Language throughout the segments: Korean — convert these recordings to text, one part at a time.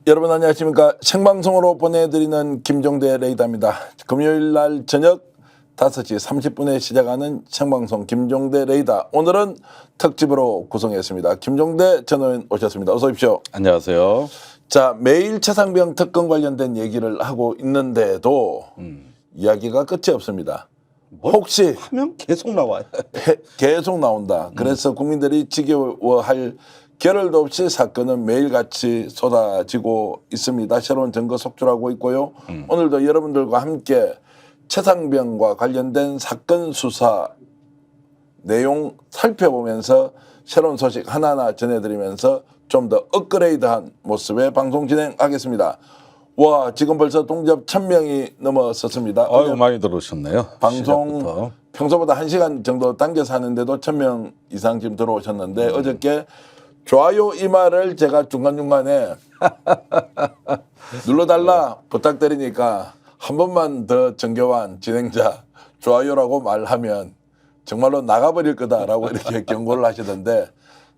여러분 안녕하십니까. 생방송으로 보내드리는 김종대 레이더입니다. 금요일 날 저녁 5시 30분에 시작하는 생방송 김종대 레이더. 오늘은 특집으로 구성했습니다. 김종대 전 의원 오셨습니다. 어서 오십시오. 안녕하세요. 자, 매일 최상병 특검 관련된 얘기를 하고 있는데도 이야기가 끝이 없습니다. 혹시 하면 계속 나와요. 계속 나온다. 그래서 국민들이 지겨워할 겨를도 없이 사건은 매일같이 쏟아지고 있습니다. 새로운 증거 속출하고 있고요. 오늘도 여러분들과 함께 최상병과 관련된 사건 수사 내용 살펴보면서 새로운 소식 하나하나 전해드리면서 좀 더 업그레이드한 모습의 방송 진행하겠습니다. 와, 지금 벌써 동접 1000명이 넘어섰습니다. 아유, 많이 들어오셨네요. 방송 시작부터. 평소보다 1시간 정도 당겨서 하는데도 1000명 이상 지금 들어오셨는데 어저께 좋아요 이 말을 제가 중간중간에 눌러달라 부탁드리니까 한 번만 더 정겨운 진행자 좋아요라고 말하면 정말로 나가버릴 거다라고 이렇게 경고를 하시던데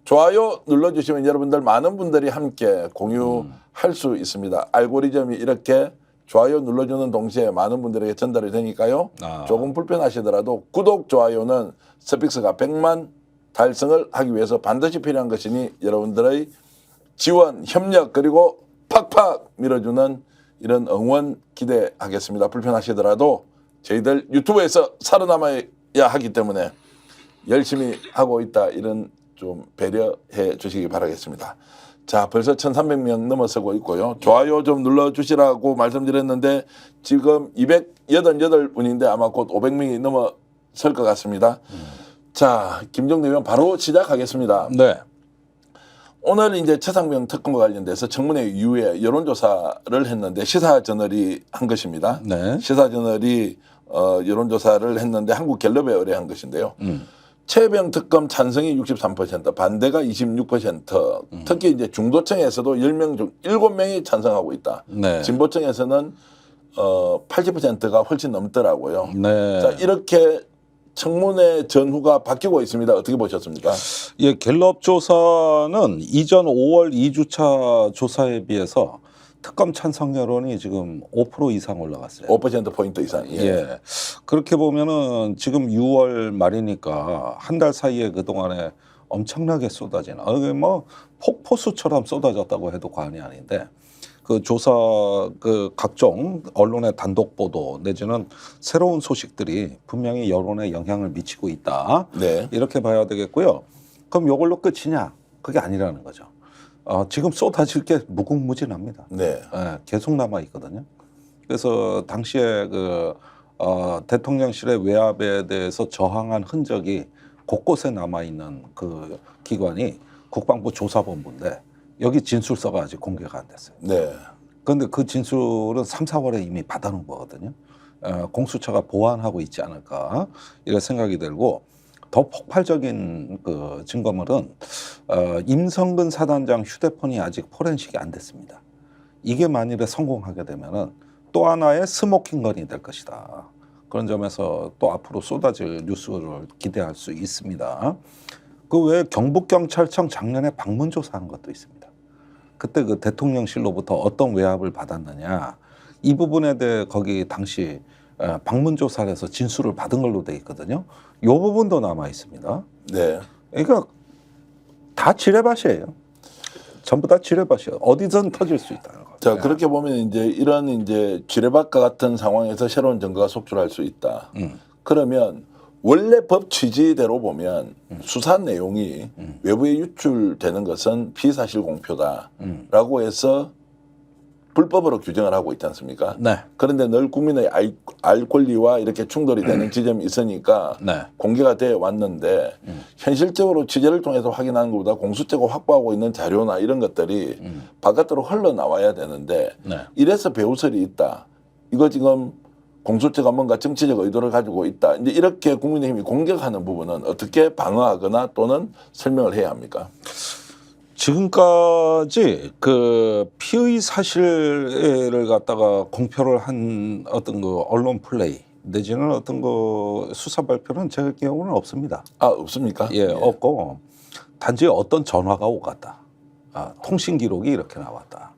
좋아요 눌러주시면 여러분들 많은 분들이 함께 공유할 수 있습니다. 알고리즘이 이렇게 좋아요 눌러주는 동시에 많은 분들에게 전달이 되니까요. 조금 불편하시더라도 구독, 좋아요는 스픽스가 100만 달성을 하기 위해서 반드시 필요한 것이니 여러분들의 지원, 협력 그리고 팍팍 밀어주는 이런 응원 기대하겠습니다. 불편하시더라도 저희들 유튜브에서 살아남아야 하기 때문에 열심히 하고 있다 이런 좀 배려해 주시기 바라겠습니다. 자, 벌써 1300명 넘어서고 있고요. 좋아요 좀 눌러주시라고 말씀드렸는데 지금 288분인데 아마 곧 500명이 넘어설 것 같습니다. 자, 김종대 의원 바로 시작하겠습니다. 네. 오늘 이제 최상병 특검과 관련돼서 청문회 이후에 여론조사를 했는데 시사저널이 한 것입니다. 네. 시사저널이 여론조사를 했는데 한국갤럽에 의뢰한 것인데요. 최병 특검 찬성이 63%, 반대가 26%. 특히 이제 중도층에서도 10명 중 7명이 찬성하고 있다. 네. 진보층에서는 80%가 훨씬 넘더라고요. 네. 자, 이렇게 청문회 전후가 바뀌고 있습니다. 어떻게 보셨습니까? 예, 갤럽 조사는 이전 5월 2주차 조사에 비해서 특검 찬성 여론이 지금 5% 이상 올라갔어요. 5%포인트 이상. 예. 예. 그렇게 보면은 지금 6월 말이니까 한 달 사이에 그동안에 엄청나게 쏟아진, 뭐 폭포수처럼 쏟아졌다고 해도 과언이 아닌데 그 조사 그 각종 언론의 단독 보도 내지는 새로운 소식들이 분명히 여론에 영향을 미치고 있다. 네. 이렇게 봐야 되겠고요. 그럼 이걸로 끝이냐? 그게 아니라는 거죠. 지금 쏟아질 게 무궁무진합니다. 네. 예, 계속 남아 있거든요. 그래서 당시에 그 대통령실의 외압에 대해서 저항한 흔적이 곳곳에 남아 있는 그 기관이 국방부 조사본부인데 여기 진술서가 아직 공개가 안 됐어요. 네. 그런데 그 진술은 3, 4월에 이미 받아놓은 거거든요. 공수처가 보완하고 있지 않을까 이런 생각이 들고 더 폭발적인 그 증거물은 임성근 사단장 휴대폰이 아직 포렌식이 안 됐습니다. 이게 만일에 성공하게 되면은 또 하나의 스모킹건이 될 것이다. 그런 점에서 또 앞으로 쏟아질 뉴스를 기대할 수 있습니다. 그 외에 경북경찰청 작년에 방문조사한 것도 있습니다. 그때 그 대통령실로부터 어떤 외압을 받았느냐 이 부분에 대해 거기 당시 방문조사를 해서 진술을 받은 걸로 돼 있거든요. 이 부분도 남아 있습니다. 네. 그러니까 다 지뢰밭이에요. 전부 다 지뢰밭이에요. 어디든 터질 수 있다는 거. 자, 그렇게 보면 이제 이런 이제 지뢰밭과 같은 상황에서 새로운 증거가 속출할 수 있다. 그러면 원래 법 취지대로 보면 수사 내용이 외부에 유출되는 것은 피사실 공표다라고 해서 불법으로 규정을 하고 있지 않습니까? 네. 그런데 늘 국민의 알 권리와 이렇게 충돌이 되는 지점이 있으니까 네. 공개가 되어 왔는데 현실적으로 취재를 통해서 확인하는 것보다 공수처가 확보하고 있는 자료나 이런 것들이 바깥으로 흘러나와야 되는데 네. 이래서 배후설이 있다. 이거 지금 공수처가 뭔가 정치적 의도를 가지고 있다. 이제 이렇게 국민의힘이 공격하는 부분은 어떻게 방어하거나 또는 설명을 해야 합니까? 지금까지 그 피의 사실을 갖다가 공표를 한 어떤 그 언론 플레이 내지는 어떤 그 수사 발표는 제 기억에는 없습니다. 아, 없습니까? 예, 없고 단지 어떤 전화가 오갔다. 통신 기록이 이렇게 나왔다.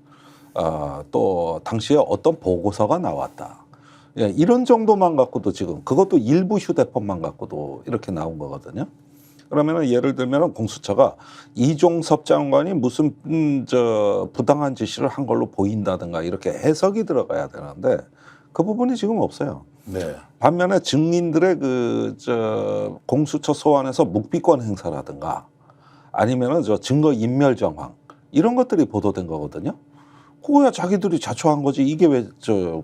또 당시에 어떤 보고서가 나왔다. 예, 이런 정도만 갖고도 지금 그것도 일부 휴대폰만 갖고도 이렇게 나온 거거든요. 그러면은 예를 들면은 공수처가 이종섭 장관이 무슨 부당한 지시를 한 걸로 보인다든가 이렇게 해석이 들어가야 되는데 그 부분이 지금 없어요. 네. 반면에 증인들의 공수처 소환에서 묵비권 행사라든가 아니면은 증거 인멸 정황 이런 것들이 보도된 거거든요. 그거야 자기들이 자초한 거지. 이게 왜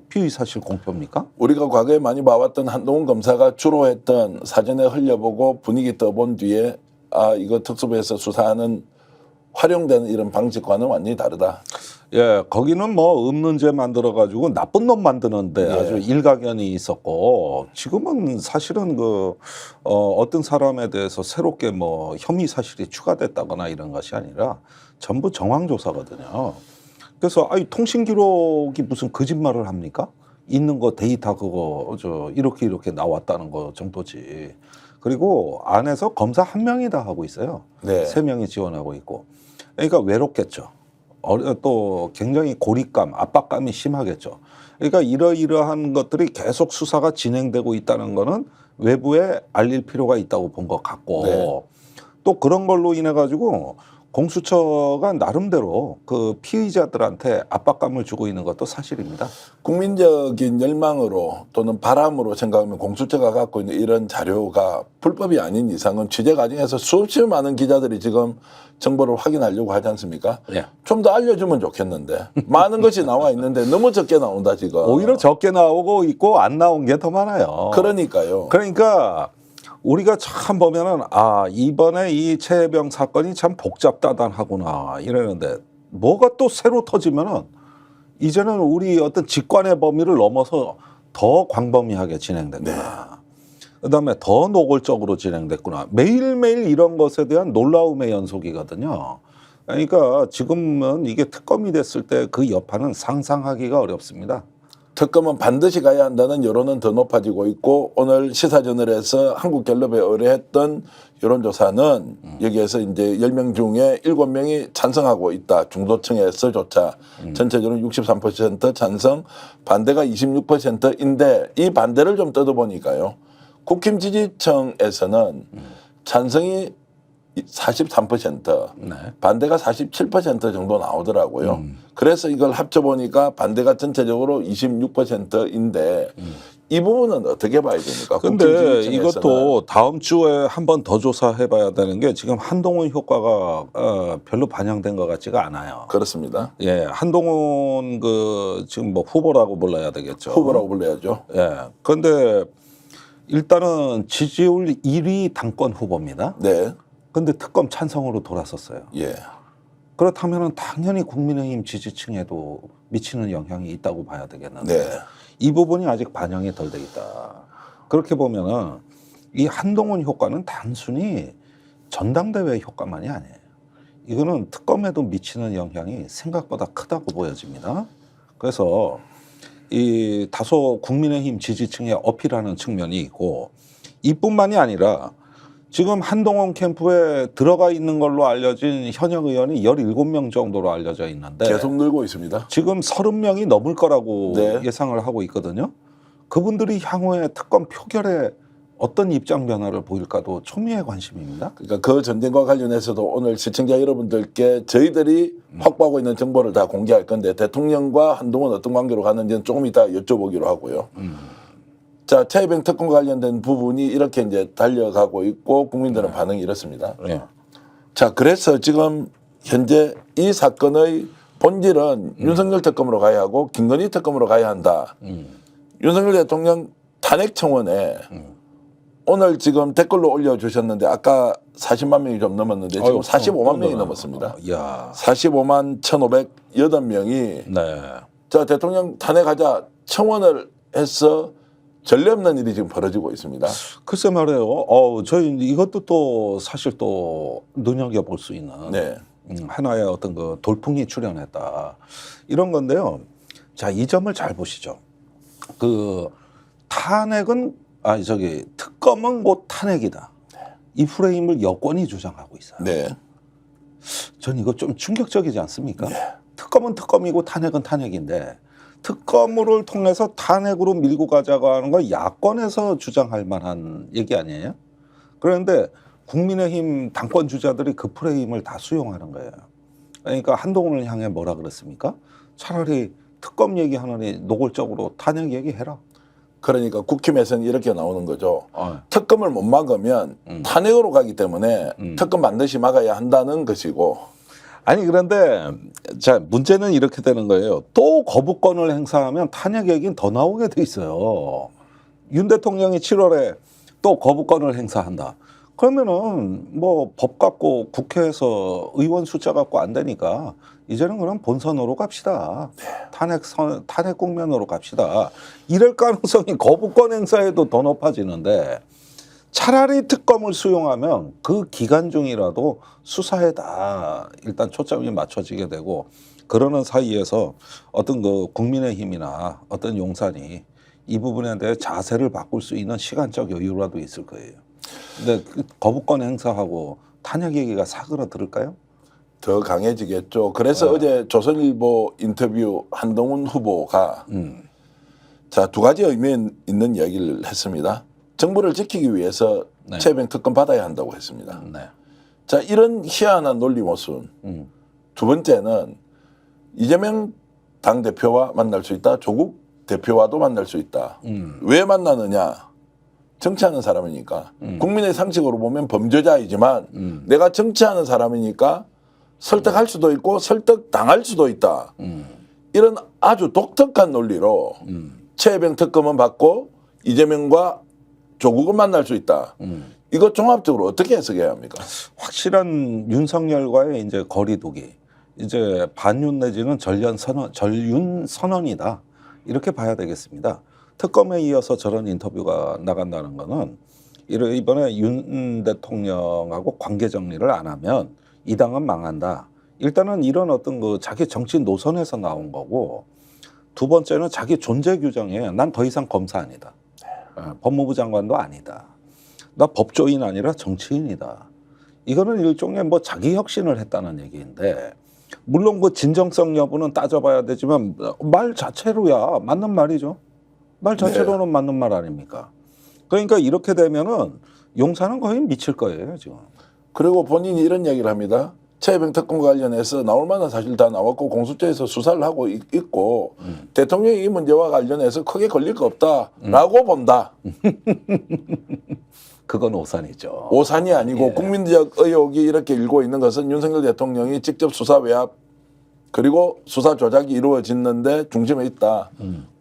피의 사실 공표입니까? 우리가 과거에 많이 봐왔던 한동훈 검사가 주로 했던 사전에 흘려보고 분위기 떠본 뒤에 이거 특수부에서 수사하는 활용되는 이런 방식과는 완전히 다르다. 예, 거기는 뭐 없는 죄 만들어 가지고 나쁜 놈 만드는데 아주 일가견이 있었고 지금은 사실은 어떤 사람에 대해서 새롭게 뭐 혐의 사실이 추가됐다거나 이런 것이 아니라 전부 정황 조사거든요. 그래서 통신 기록이 무슨 거짓말을 합니까? 있는 거 데이터 그거 이렇게 나왔다는 거 정도지. 그리고 안에서 검사 한 명이 다 하고 있어요. 네. 3명이 지원하고 있고. 그러니까 외롭겠죠. 또 굉장히 고립감, 압박감이 심하겠죠. 그러니까 이러이러한 것들이 계속 수사가 진행되고 있다는 거는 외부에 알릴 필요가 있다고 본 것 같고 네. 또 그런 걸로 인해 가지고 공수처가 나름대로 그 피의자들한테 압박감을 주고 있는 것도 사실입니다. 국민적인 열망으로 또는 바람으로 생각하면 공수처가 갖고 있는 이런 자료가 불법이 아닌 이상은 취재 과정에서 수없이 많은 기자들이 지금 정보를 확인하려고 하지 않습니까? 네. 좀 더 알려주면 좋겠는데 많은 것이 나와 있는데 너무 적게 나온다 지금. 오히려 적게 나오고 있고 안 나온 게 더 많아요. 그러니까요. 그러니까 우리가 참 보면은 이번에 이 최혜병 사건이 참 복잡다단하구나 이러는데 뭐가 또 새로 터지면은 이제는 우리 어떤 직관의 범위를 넘어서 더 광범위하게 진행됐구나. 그다음에 더 노골적으로 진행됐구나. 매일매일 이런 것에 대한 놀라움의 연속이거든요. 그러니까 지금은 이게 특검이 됐을 때 그 여파는 상상하기가 어렵습니다. 특검은 반드시 가야 한다는 여론은 더 높아지고 있고 오늘 시사저널에서 한국갤럽에 의뢰했던 여론조사는 여기에서 이제 10명 중에 7명이 찬성하고 있다. 중도층에서조차 전체적으로 63% 찬성, 반대가 26%인데 이 반대를 좀 뜯어보니까요. 국힘 지지층에서는 찬성이 43%, 네. 반대가 47% 정도 나오더라고요. 그래서 이걸 합쳐보니까 반대가 전체적으로 26%인데 이 부분은 어떻게 봐야 됩니까? 근데 국힘 지지층에서는. 이것도 다음 주에 한 번 더 조사해 봐야 되는 게 지금 한동훈 효과가 별로 반영된 것 같지가 않아요. 그렇습니다. 예, 한동훈 지금 뭐 후보라고 불러야 되겠죠. 후보라고 불러야죠. 예. 그런데 일단은 지지율 1위 당권 후보입니다. 네. 근데 특검 찬성으로 돌아섰어요. 예. 그렇다면은 당연히 국민의힘 지지층에도 미치는 영향이 있다고 봐야 되겠는데 네. 이 부분이 아직 반영이 덜 돼 있다. 그렇게 보면은 이 한동훈 효과는 단순히 전당대회 효과만이 아니에요. 이거는 특검에도 미치는 영향이 생각보다 크다고 보여집니다. 그래서 이 다소 국민의힘 지지층에 어필하는 측면이 있고 이뿐만이 아니라 지금 한동훈 캠프에 들어가 있는 걸로 알려진 현역 의원이 17명 정도로 알려져 있는데 계속 늘고 있습니다. 지금 30명이 넘을 거라고 네. 예상을 하고 있거든요. 그분들이 향후에 특검 표결에 어떤 입장 변화를 보일까도 초미의 관심입니다. 그러니까 그 전쟁과 관련해서도 오늘 시청자 여러분들께 저희들이 확보하고 있는 정보를 다 공개할 건데 대통령과 한동훈 어떤 관계로 가는지는 조금 이따 여쭤보기로 하고요. 자, 최혜병 특검과 관련된 부분이 이렇게 이제 달려가고 있고 국민들은 반응이 이렇습니다. 네. 자, 그래서 지금 현재 이 사건의 본질은 윤석열 특검으로 가야 하고 김건희 특검으로 가야 한다. 윤석열 대통령 탄핵 청원에 오늘 지금 댓글로 올려주셨는데 아까 40만 명이 좀 넘었는데 지금 45만 명이 넘었습니다. 야, 45만 1,508명이 네. 자, 대통령 탄핵하자 청원을 해서 전례 없는 일이 지금 벌어지고 있습니다. 글쎄 말이에요. 저희 이것도 또 사실 또 눈여겨볼 수 있는 네. 하나의 어떤 돌풍이 출현했다. 이런 건데요. 자, 이 점을 잘 보시죠. 탄핵은 특검은 곧 탄핵이다. 이 프레임을 여권이 주장하고 있어요. 네. 전 이거 좀 충격적이지 않습니까? 특검은 특검이고 탄핵은 탄핵인데 특검을 통해서 탄핵으로 밀고 가자고 하는 건 야권에서 주장할 만한 얘기 아니에요? 그런데 국민의힘 당권 주자들이 그 프레임을 다 수용하는 거예요. 그러니까 한동훈을 향해 뭐라 그랬습니까? 차라리 특검 얘기하느니 노골적으로 탄핵 얘기해라. 그러니까 국힘에서는 이렇게 나오는 거죠. 어. 특검을 못 막으면 탄핵으로 가기 때문에 특검 반드시 막아야 한다는 것이고. 아니 그런데 자 문제는 이렇게 되는 거예요. 또 거부권을 행사하면 탄핵 얘기는 더 나오게 돼 있어요. 윤 대통령이 7월에 또 거부권을 행사한다. 그러면은 뭐 법 갖고 국회에서 의원 숫자 갖고 안 되니까 이제는 그럼 본선으로 갑시다. 탄핵 국면으로 갑시다. 이럴 가능성이 거부권 행사에도 더 높아지는데 차라리 특검을 수용하면 그 기간 중이라도 수사에다 일단 초점이 맞춰지게 되고 그러는 사이에서 어떤 그 국민의힘이나 어떤 용산이 이 부분에 대해 자세를 바꿀 수 있는 시간적 여유라도 있을 거예요. 근데 그 거부권 행사하고 탄핵 얘기가 사그라들을까요? 더 강해지겠죠. 그래서 어제 조선일보 인터뷰 한동훈 후보가 자, 두 가지 의미 있는 이야기를 했습니다. 정부를 지키기 위해서 네. 최병 특검 받아야 한다고 했습니다. 네. 자, 이런 희한한 논리 모순. 두 번째는 이재명 당대표와 만날 수 있다. 조국 대표와도 만날 수 있다. 왜 만나느냐? 정치하는 사람이니까. 국민의 상식으로 보면 범죄자이지만 내가 정치하는 사람이니까 설득할 수도 있고 설득당할 수도 있다. 이런 아주 독특한 논리로 최병 특검은 받고 이재명과 조국은 만날 수 있다. 이거 종합적으로 어떻게 해석해야 합니까? 확실한 윤석열과의 이제 거리두기, 이제 반윤 내지는 전윤 선언이다. 이렇게 봐야 되겠습니다. 특검에 이어서 저런 인터뷰가 나간다는 거는 이번에 윤 대통령하고 관계 정리를 안 하면 이 당은 망한다. 일단은 이런 어떤 그 자기 정치 노선에서 나온 거고 두 번째는 자기 존재 규정에 난 더 이상 검사 아니다. 법무부 장관도 아니다. 나 법조인 아니라 정치인이다. 이거는 일종의 뭐 자기 혁신을 했다는 얘기인데 물론 그 진정성 여부는 따져봐야 되지만 말 자체로야 맞는 말이죠. 말 자체로는 네. 맞는 말 아닙니까? 그러니까 이렇게 되면은 용산은 거의 미칠 거예요 지금. 그리고 본인이 이런 이야기를 합니다. 최병 특검과 관련해서 나올 만한 사실 다 나왔고 공수처에서 수사를 하고 있고 대통령이 이 문제와 관련해서 크게 걸릴 거 없다라고 본다. 그건 오산이죠. 오산이 아니고 예. 국민적 의혹이 이렇게 일고 있는 것은 윤석열 대통령이 직접 수사 외압 그리고 수사 조작이 이루어졌는데 중심에 있다.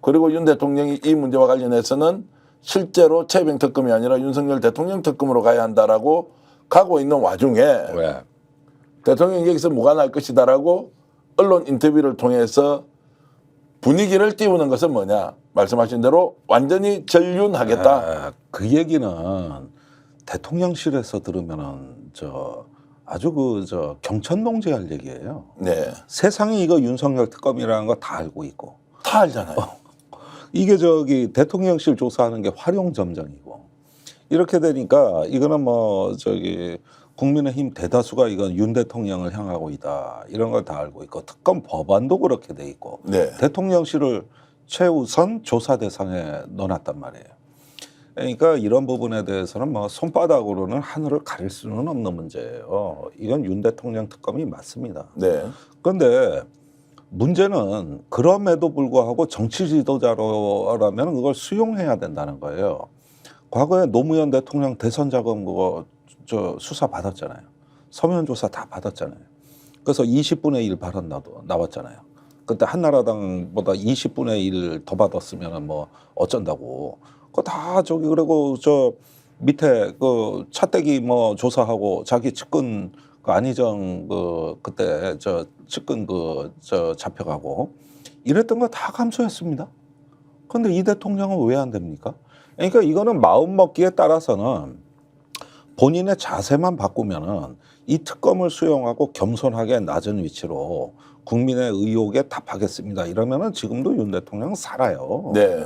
그리고 윤 대통령이 이 문제와 관련해서는 실제로 최병 특검이 아니라 윤석열 대통령 특검으로 가야 한다라고 가고 있는 와중에 왜? 대통령이 여기서 무관할 것이다라고 언론 인터뷰를 통해서 분위기를 띄우는 것은 뭐냐? 말씀하신 대로 완전히 전륜하겠다. 그 얘기는 대통령실에서 들으면은 아주 경천동지할 얘기예요. 네, 세상이 이거 윤석열 특검이라는 거 다 알고 있고 다 알잖아요. 이게 대통령실 조사하는 게 활용점정이고 이렇게 되니까 이거는 국민의힘 대다수가 이건 윤 대통령을 향하고 있다 이런 걸 다 알고 있고 특검 법안도 그렇게 돼 있고 네, 대통령실을 최우선 조사 대상에 넣어놨단 말이에요. 그러니까 이런 부분에 대해서는 손바닥으로는 하늘을 가릴 수는 없는 문제예요. 이건 윤 대통령 특검이 맞습니다. 네, 그런데 문제는 그럼에도 불구하고 정치 지도자라면 그걸 수용해야 된다는 거예요. 과거에 노무현 대통령 대선 자금 그거 수사 받았잖아요. 서면 조사 다 받았잖아요. 그래서 20분의 1 발언 나왔잖아요. 그때 한나라당보다 20분의 1 더 받았으면 어쩐다고. 그거 다 그리고 밑에 차떼기 조사하고 자기 측근 안희정 그때 측근 잡혀가고 이랬던 거 다 감수했습니다. 그런데 이 대통령은 왜 안 됩니까? 그러니까 이거는 마음 먹기에 따라서는 본인의 자세만 바꾸면은 이 특검을 수용하고 겸손하게 낮은 위치로 국민의 의혹에 답하겠습니다. 이러면은 지금도 윤 대통령 살아요. 네,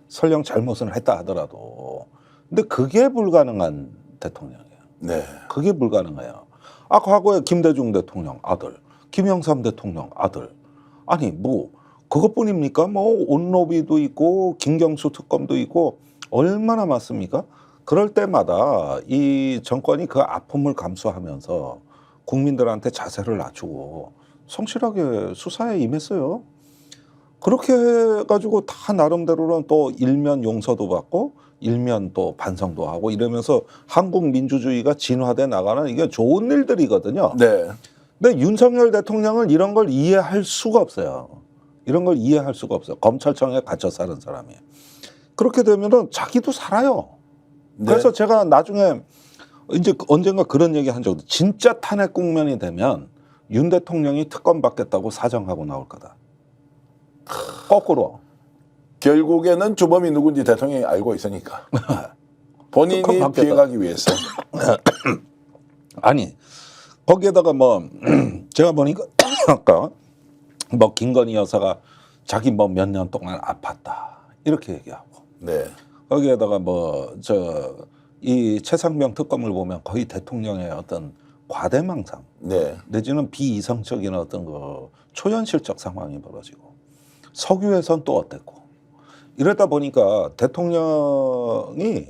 설령 잘못을 했다 하더라도. 근데 그게 불가능한 대통령이에요. 네, 그게 불가능해요. 과거에 김대중 대통령 아들, 김영삼 대통령 아들, 아니 뭐 그것뿐입니까? 뭐 온로비도 있고 김경수 특검도 있고 얼마나 많습니까? 그럴 때마다 이 정권이 그 아픔을 감수하면서 국민들한테 자세를 낮추고 성실하게 수사에 임했어요. 그렇게 해가지고 다 나름대로는 또 일면 용서도 받고 일면 또 반성도 하고 이러면서 한국 민주주의가 진화돼 나가는 이게 좋은 일들이거든요. 네. 근데 윤석열 대통령은 이런 걸 이해할 수가 없어요. 이런 걸 이해할 수가 없어요. 검찰청에 갇혀 사는 사람이. 그렇게 되면은 자기도 살아요. 네. 그래서 제가 나중에 이제 언젠가 그런 얘기 한 적도 진짜 탄핵 국면이 되면 윤 대통령이 특검 받겠다고 사정하고 나올 거다. 거꾸로. 결국에는 주범이 누군지 대통령이 알고 있으니까 본인이 특검 받겠다. 피해가기 위해서. 아니 거기에다가 뭐 제가 보니까 아까 뭐 김건희 여사가 자기 뭐 몇 년 동안 아팠다 이렇게 얘기하고 네. 거기에다가 뭐 이 최상병 특검을 보면 거의 대통령의 어떤 과대망상 네. 내지는 비이성적인 어떤 그 초현실적 상황이 벌어지고 석유에선 또 어땠고 이러다 보니까 대통령이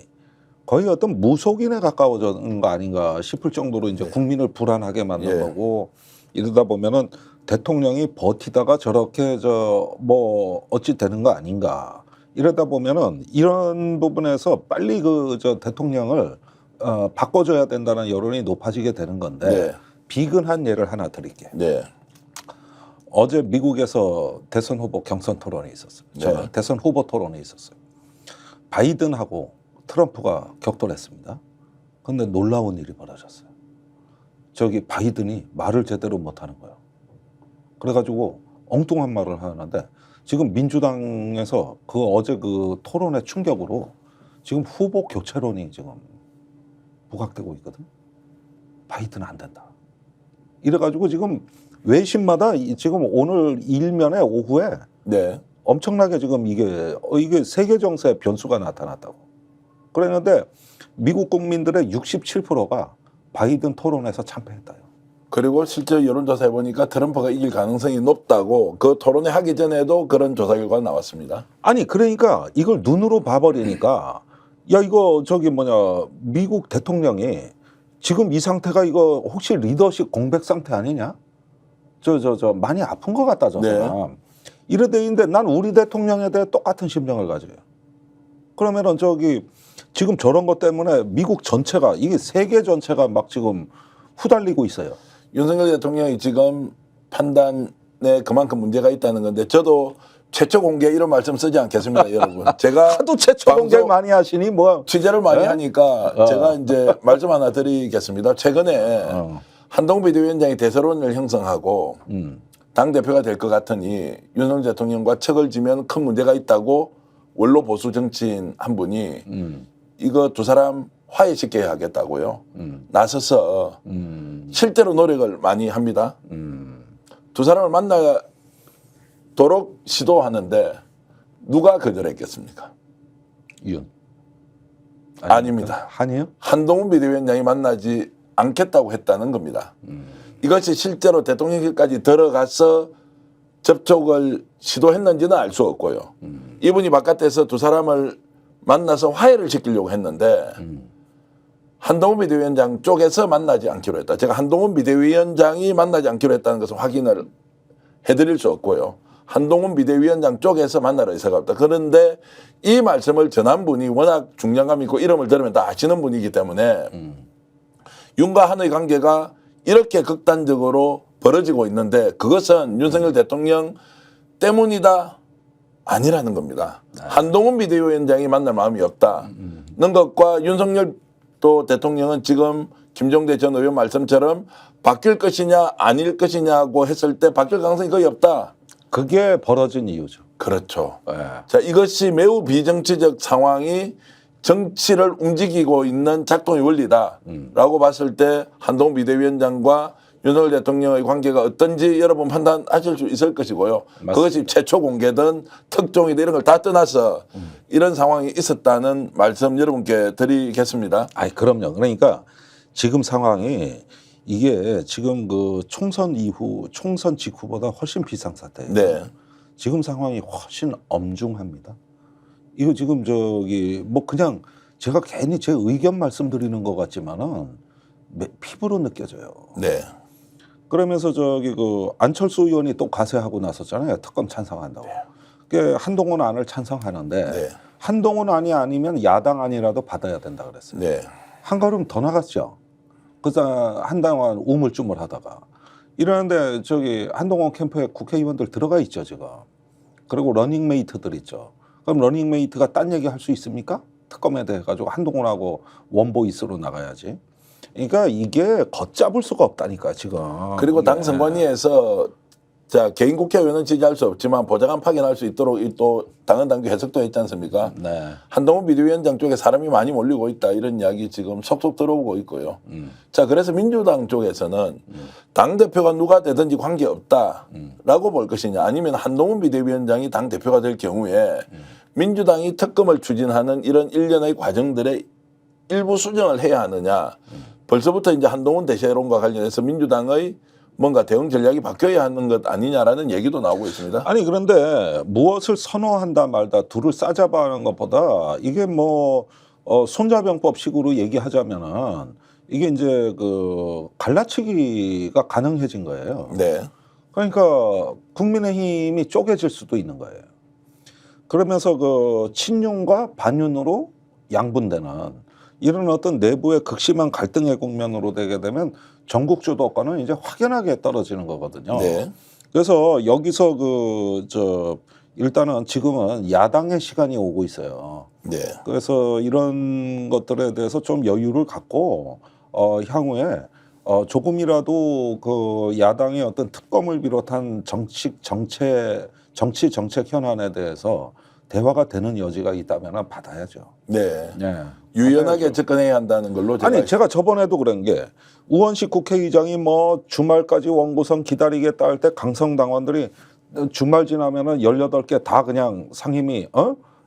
거의 어떤 무속인에 가까워지는 거 아닌가 싶을 정도로 이제 국민을 불안하게 만든 예. 거고 이러다 보면은 대통령이 버티다가 저렇게 뭐 어찌 되는 거 아닌가 이러다 보면은 이런 부분에서 빨리 대통령을 바꿔줘야 된다는 여론이 높아지게 되는 건데 네. 비근한 예를 하나 드릴게요. 네. 어제 미국에서 대선 후보 경선 토론이 있었어요. 네. 대선 후보 토론이 있었어요. 바이든하고 트럼프가 격돌했습니다. 그런데 놀라운 일이 벌어졌어요. 바이든이 말을 제대로 못하는 거예요. 그래가지고 엉뚱한 말을 하는데 지금 민주당에서 어제 그 토론의 충격으로 지금 후보 교체론이 지금 부각되고 있거든. 바이든은 안 된다. 이래가지고 지금 외신마다 지금 오늘 일면에 오후에 네. 엄청나게 지금 이게 세계 정세의 변수가 나타났다고. 그랬는데 미국 국민들의 67%가 바이든 토론에서 참패했다요. 그리고 실제 여론조사 해보니까 트럼프가 이길 가능성이 높다고 그 토론회 하기 전에도 그런 조사 결과가 나왔습니다. 아니 그러니까 이걸 눈으로 봐버리니까 야 이거 미국 대통령이 지금 이 상태가 이거 혹시 리더십 공백 상태 아니냐? 많이 아픈 것 같다 저 사람. 이래 있는데 난 우리 대통령에 대해 똑같은 심정을 가져요. 그러면은 지금 저런 것 때문에 미국 전체가 이게 세계 전체가 막 지금 후달리고 있어요. 윤석열 대통령이 지금 판단에 그만큼 문제가 있다는 건데 저도 최초 공개 이런 말씀 쓰지 않겠습니다, 여러분. 제가 하도 최초 공개를 많이 하시니 뭐 취재를 많이 에? 하니까 제가 이제 말씀 하나 드리겠습니다. 최근에 한동훈 비대위원장이 대세론을 형성하고 당 대표가 될 것 같으니 윤석열 대통령과 척을 지면 큰 문제가 있다고 원로 보수 정치인 한 분이 이거 두 사람 화해시켜야 하겠다고요. 나서서 실제로 노력을 많이 합니다. 두 사람을 만나도록 시도하는데 누가 거절했겠습니까? 윤. 아닙니다. 한이요? 한동훈 비대위원장이 만나지 않겠다고 했다는 겁니다. 이것이 실제로 대통령실까지 들어가서 접촉을 시도했는지는 알 수 없고요. 이분이 바깥에서 두 사람을 만나서 화해를 시키려고 했는데 한동훈 비대위원장 쪽에서 만나지 않기로 했다. 제가 한동훈 비대위원장이 만나지 않기로 했다는 것은 확인을 해드릴 수 없고요. 한동훈 비대위원장 쪽에서 만날 의사가 없다. 그런데 이 말씀을 전한 분이 워낙 중량감 있고 이름을 들으면 다 아시는 분이기 때문에 윤과 한의 관계가 이렇게 극단적으로 벌어지고 있는데 그것은 윤석열 대통령 때문이다 아니라는 겁니다. 한동훈 비대위원장이 만날 마음이 없다는 것과 윤석열 또 대통령은 지금 김종대 전 의원 말씀처럼 바뀔 것이냐 아닐 것이냐고 했을 때 바뀔 가능성이 거의 없다. 그게 벌어진 이유죠. 그렇죠. 네. 자, 이것이 매우 비정치적 상황이 정치를 움직이고 있는 작동의 원리다라고 봤을 때 한동훈 비대위원장과 윤석열 대통령의 관계가 어떤지 여러분 판단하실 수 있을 것이고요. 맞습니다. 그것이 최초 공개든 특종이든 이런 걸 다 떠나서 이런 상황이 있었다는 말씀 여러분께 드리겠습니다. 아니 그럼요. 그러니까 지금 상황이 이게 지금 그 총선 이후 총선 직후보다 훨씬 비상사태예요. 네. 지금 상황이 훨씬 엄중합니다. 이거 지금 저기 뭐 그냥 제가 괜히 제 의견 말씀드리는 것 같지만은 피부로 느껴져요. 네. 그러면서 저기 그 안철수 의원이 또 가세하고 나섰잖아요. 특검 찬성한다고. 그 한동훈 안을 찬성하는데 네. 한동훈 안이 아니면 야당 안이라도 받아야 된다 그랬어요. 네. 한 걸음 더 나갔죠. 그래서 한동안 우물쭈물하다가 이러는데 저기 한동훈 캠프에 국회의원들 들어가 있죠 지금. 그리고 러닝메이트들 있죠. 그럼 러닝메이트가 딴 얘기 할 수 있습니까? 특검에 대해 가지고 한동훈하고 원보이스로 나가야지. 그러니까 이게 걷잡을 수가 없다니까 지금. 그리고 당 선관위에서 자 개인 국회의원은 지지할 수 없지만 보좌관 파견할 수 있도록 이 또 당헌 당규 해석도 했지 않습니까? 네. 한동훈 비대위원장 쪽에 사람이 많이 몰리고 있다 이런 이야기 지금 속속 들어오고 있고요. 자 그래서 민주당 쪽에서는 당 대표가 누가 되든지 관계 없다라고 볼 것이냐 아니면 한동훈 비대위원장이 당 대표가 될 경우에 민주당이 특검을 추진하는 이런 일련의 과정들의 일부 수정을 해야 하느냐. 벌써부터 이제 한동훈 대세론과 관련해서 민주당의 뭔가 대응 전략이 바뀌어야 하는 것 아니냐라는 얘기도 나오고 있습니다. 아니 그런데 무엇을 선호한다 말다 둘을 싸잡아 하는 것보다 이게 뭐 손자병법식으로 얘기하자면은 이게 이제 그 갈라치기가 가능해진 거예요. 네. 그러니까 국민의힘이 쪼개질 수도 있는 거예요. 그러면서 그 친윤과 반윤으로 양분되는 이런 어떤 내부의 극심한 갈등의 국면으로 되게 되면 전국 주도권은 이제 확연하게 떨어지는 거거든요. 네. 그래서 여기서 일단은 지금은 야당의 시간이 오고 있어요. 네. 그래서 이런 것들에 대해서 좀 여유를 갖고 향후에 조금이라도 그 야당의 어떤 특검을 비롯한 정치 정책 현안에 대해서 대화가 되는 여지가 있다면 받아야죠. 네. 네. 유연하게 접근해야 한다는 걸로 제가 저번에도 그런 게 우원식 국회의장이 뭐 주말까지 원구성 기다리겠다 할 때 강성당원들이 주말 지나면은 18개 다 그냥 상임위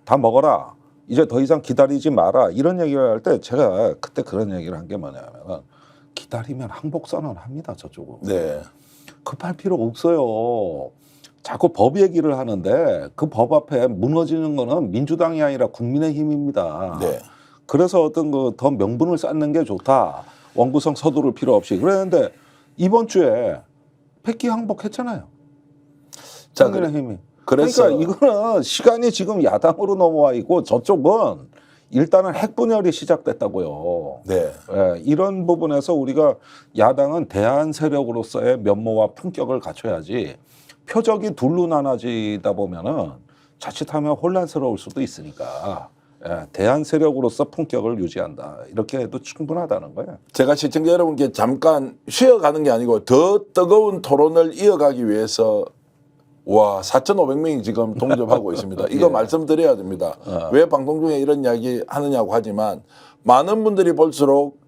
다 먹어라. 이제 더 이상 기다리지 마라. 이런 얘기를 할 때 제가 그때 그런 얘기를 한 게 뭐냐면은 기다리면 항복선언 합니다. 저쪽은. 네. 급할 필요 없어요. 자꾸 법 얘기를 하는데 그 법 앞에 무너지는 거는 민주당이 아니라 국민의힘입니다. 네. 그래서 어떤 그 더 명분을 쌓는 게 좋다. 원구성 서두를 필요 없이. 그랬는데 이번 주에 패기 항복했잖아요. 자, 국민의힘이. 그래서 그러니까 이거는 시간이 지금 야당으로 넘어와 있고 저쪽은 일단은 핵분열이 시작됐다고요. 네. 예, 이런 부분에서 우리가 야당은 대안 세력으로서의 면모와 품격을 갖춰야지 표적이 둘로 나눠지다 보면은 자칫하면 혼란스러울 수도 있으니까 대안 세력으로서 품격을 유지한다. 이렇게 해도 충분하다는 거예요. 제가 시청자 여러분께 잠깐 쉬어가는 게 아니고 더 뜨거운 토론을 이어가기 위해서 4,500명이 지금 동접하고 있습니다. 이거 예. 말씀드려야 됩니다. 왜 방송 중에 이런 이야기 하느냐고 하지만 많은 분들이 볼수록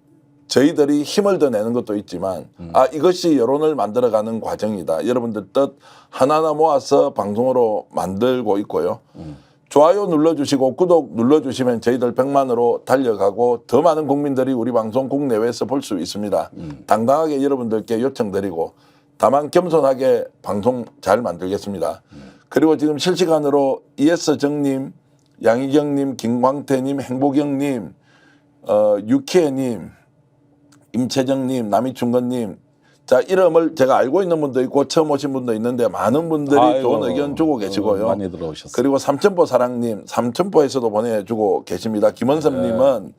저희들이 힘을 더 내는 것도 있지만 이것이 여론을 만들어가는 과정이다. 여러분들 뜻 하나하나 모아서 방송으로 만들고 있고요. 좋아요 눌러주시고 구독 눌러주시면 저희들 100만으로 달려가고 더 많은 국민들이 우리 방송 국내외에서 볼 수 있습니다. 당당하게 여러분들께 요청드리고 다만 겸손하게 방송 잘 만들겠습니다. 그리고 지금 실시간으로 이에스정님, 양희경님, 김광태님, 행복영님, 유키애님, 임채정님, 남이춘건님 자 이름을 제가 알고 있는 분도 있고 처음 오신 분도 있는데 많은 분들이 좋은 의견 주고 계시고요. 많이 들어오셨어요. 그리고 삼천포 사랑님, 삼천포에서도 보내주고 계십니다. 김원섭님은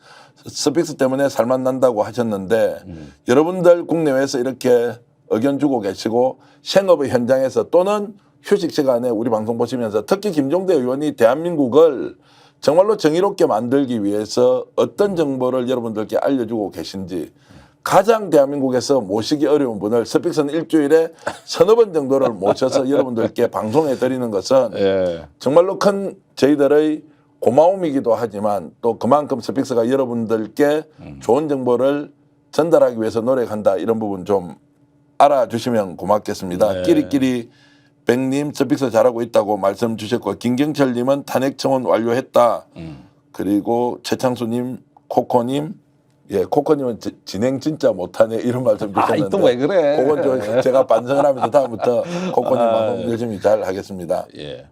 스픽스 때문에 살만 난다고 하셨는데 여러분들 국내외에서 이렇게 의견 주고 계시고 생업의 현장에서 또는 휴식 시간에 우리 방송 보시면서 특히 김종대 의원이 대한민국을 정말로 정의롭게 만들기 위해서 어떤 정보를 여러분들께 알려주고 계신지 가장 대한민국에서 모시기 어려운 분을 스픽스는 일주일에 서너 번 정도를 모셔서 여러분들께 방송해 드리는 것은 정말로 큰 저희들의 고마움이기도 하지만 또 그만큼 스픽스가 여러분들께 좋은 정보를 전달하기 위해서 노력한다 이런 부분 좀 알아주시면 고맙겠습니다. 끼리끼리 백님 스픽스 잘하고 있다고 말씀 주셨고 김경철님은 탄핵 청원 완료했다. 그리고 최창수님, 코코님, 예, 코코님은 진행 진짜 못하네 이런 말씀 주셨는데 또 왜 그래? 그건 좀 제가 반성을 하면서 다음부터 코코님 방송 열심히 잘 하겠습니다. 예.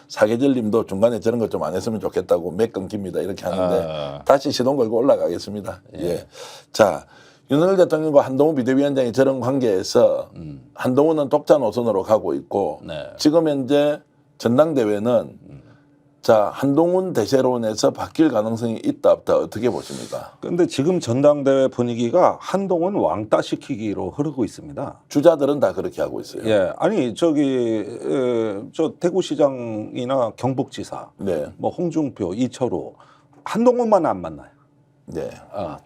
사계절님도 중간에 저런 것 좀 안 했으면 좋겠다고 맥 끊깁니다 이렇게 하는데 다시 시동 걸고 올라가겠습니다. 예. 자, 윤석열 대통령과 한동훈 비대위원장이 저런 관계에서 한동훈은 독자 노선으로 가고 있고 네. 지금 현재 전당대회는 자, 한동훈 대세론에서 바뀔 가능성이 있다 없다 어떻게 보십니까? 근데 지금 전당대회 분위기가 한동훈 왕따 시키기로 흐르고 있습니다. 주자들은 다 그렇게 하고 있어요. 예, 아니 저 대구시장이나 경북지사, 네, 뭐 홍준표, 이철우, 한동훈만 안 만나요. 네,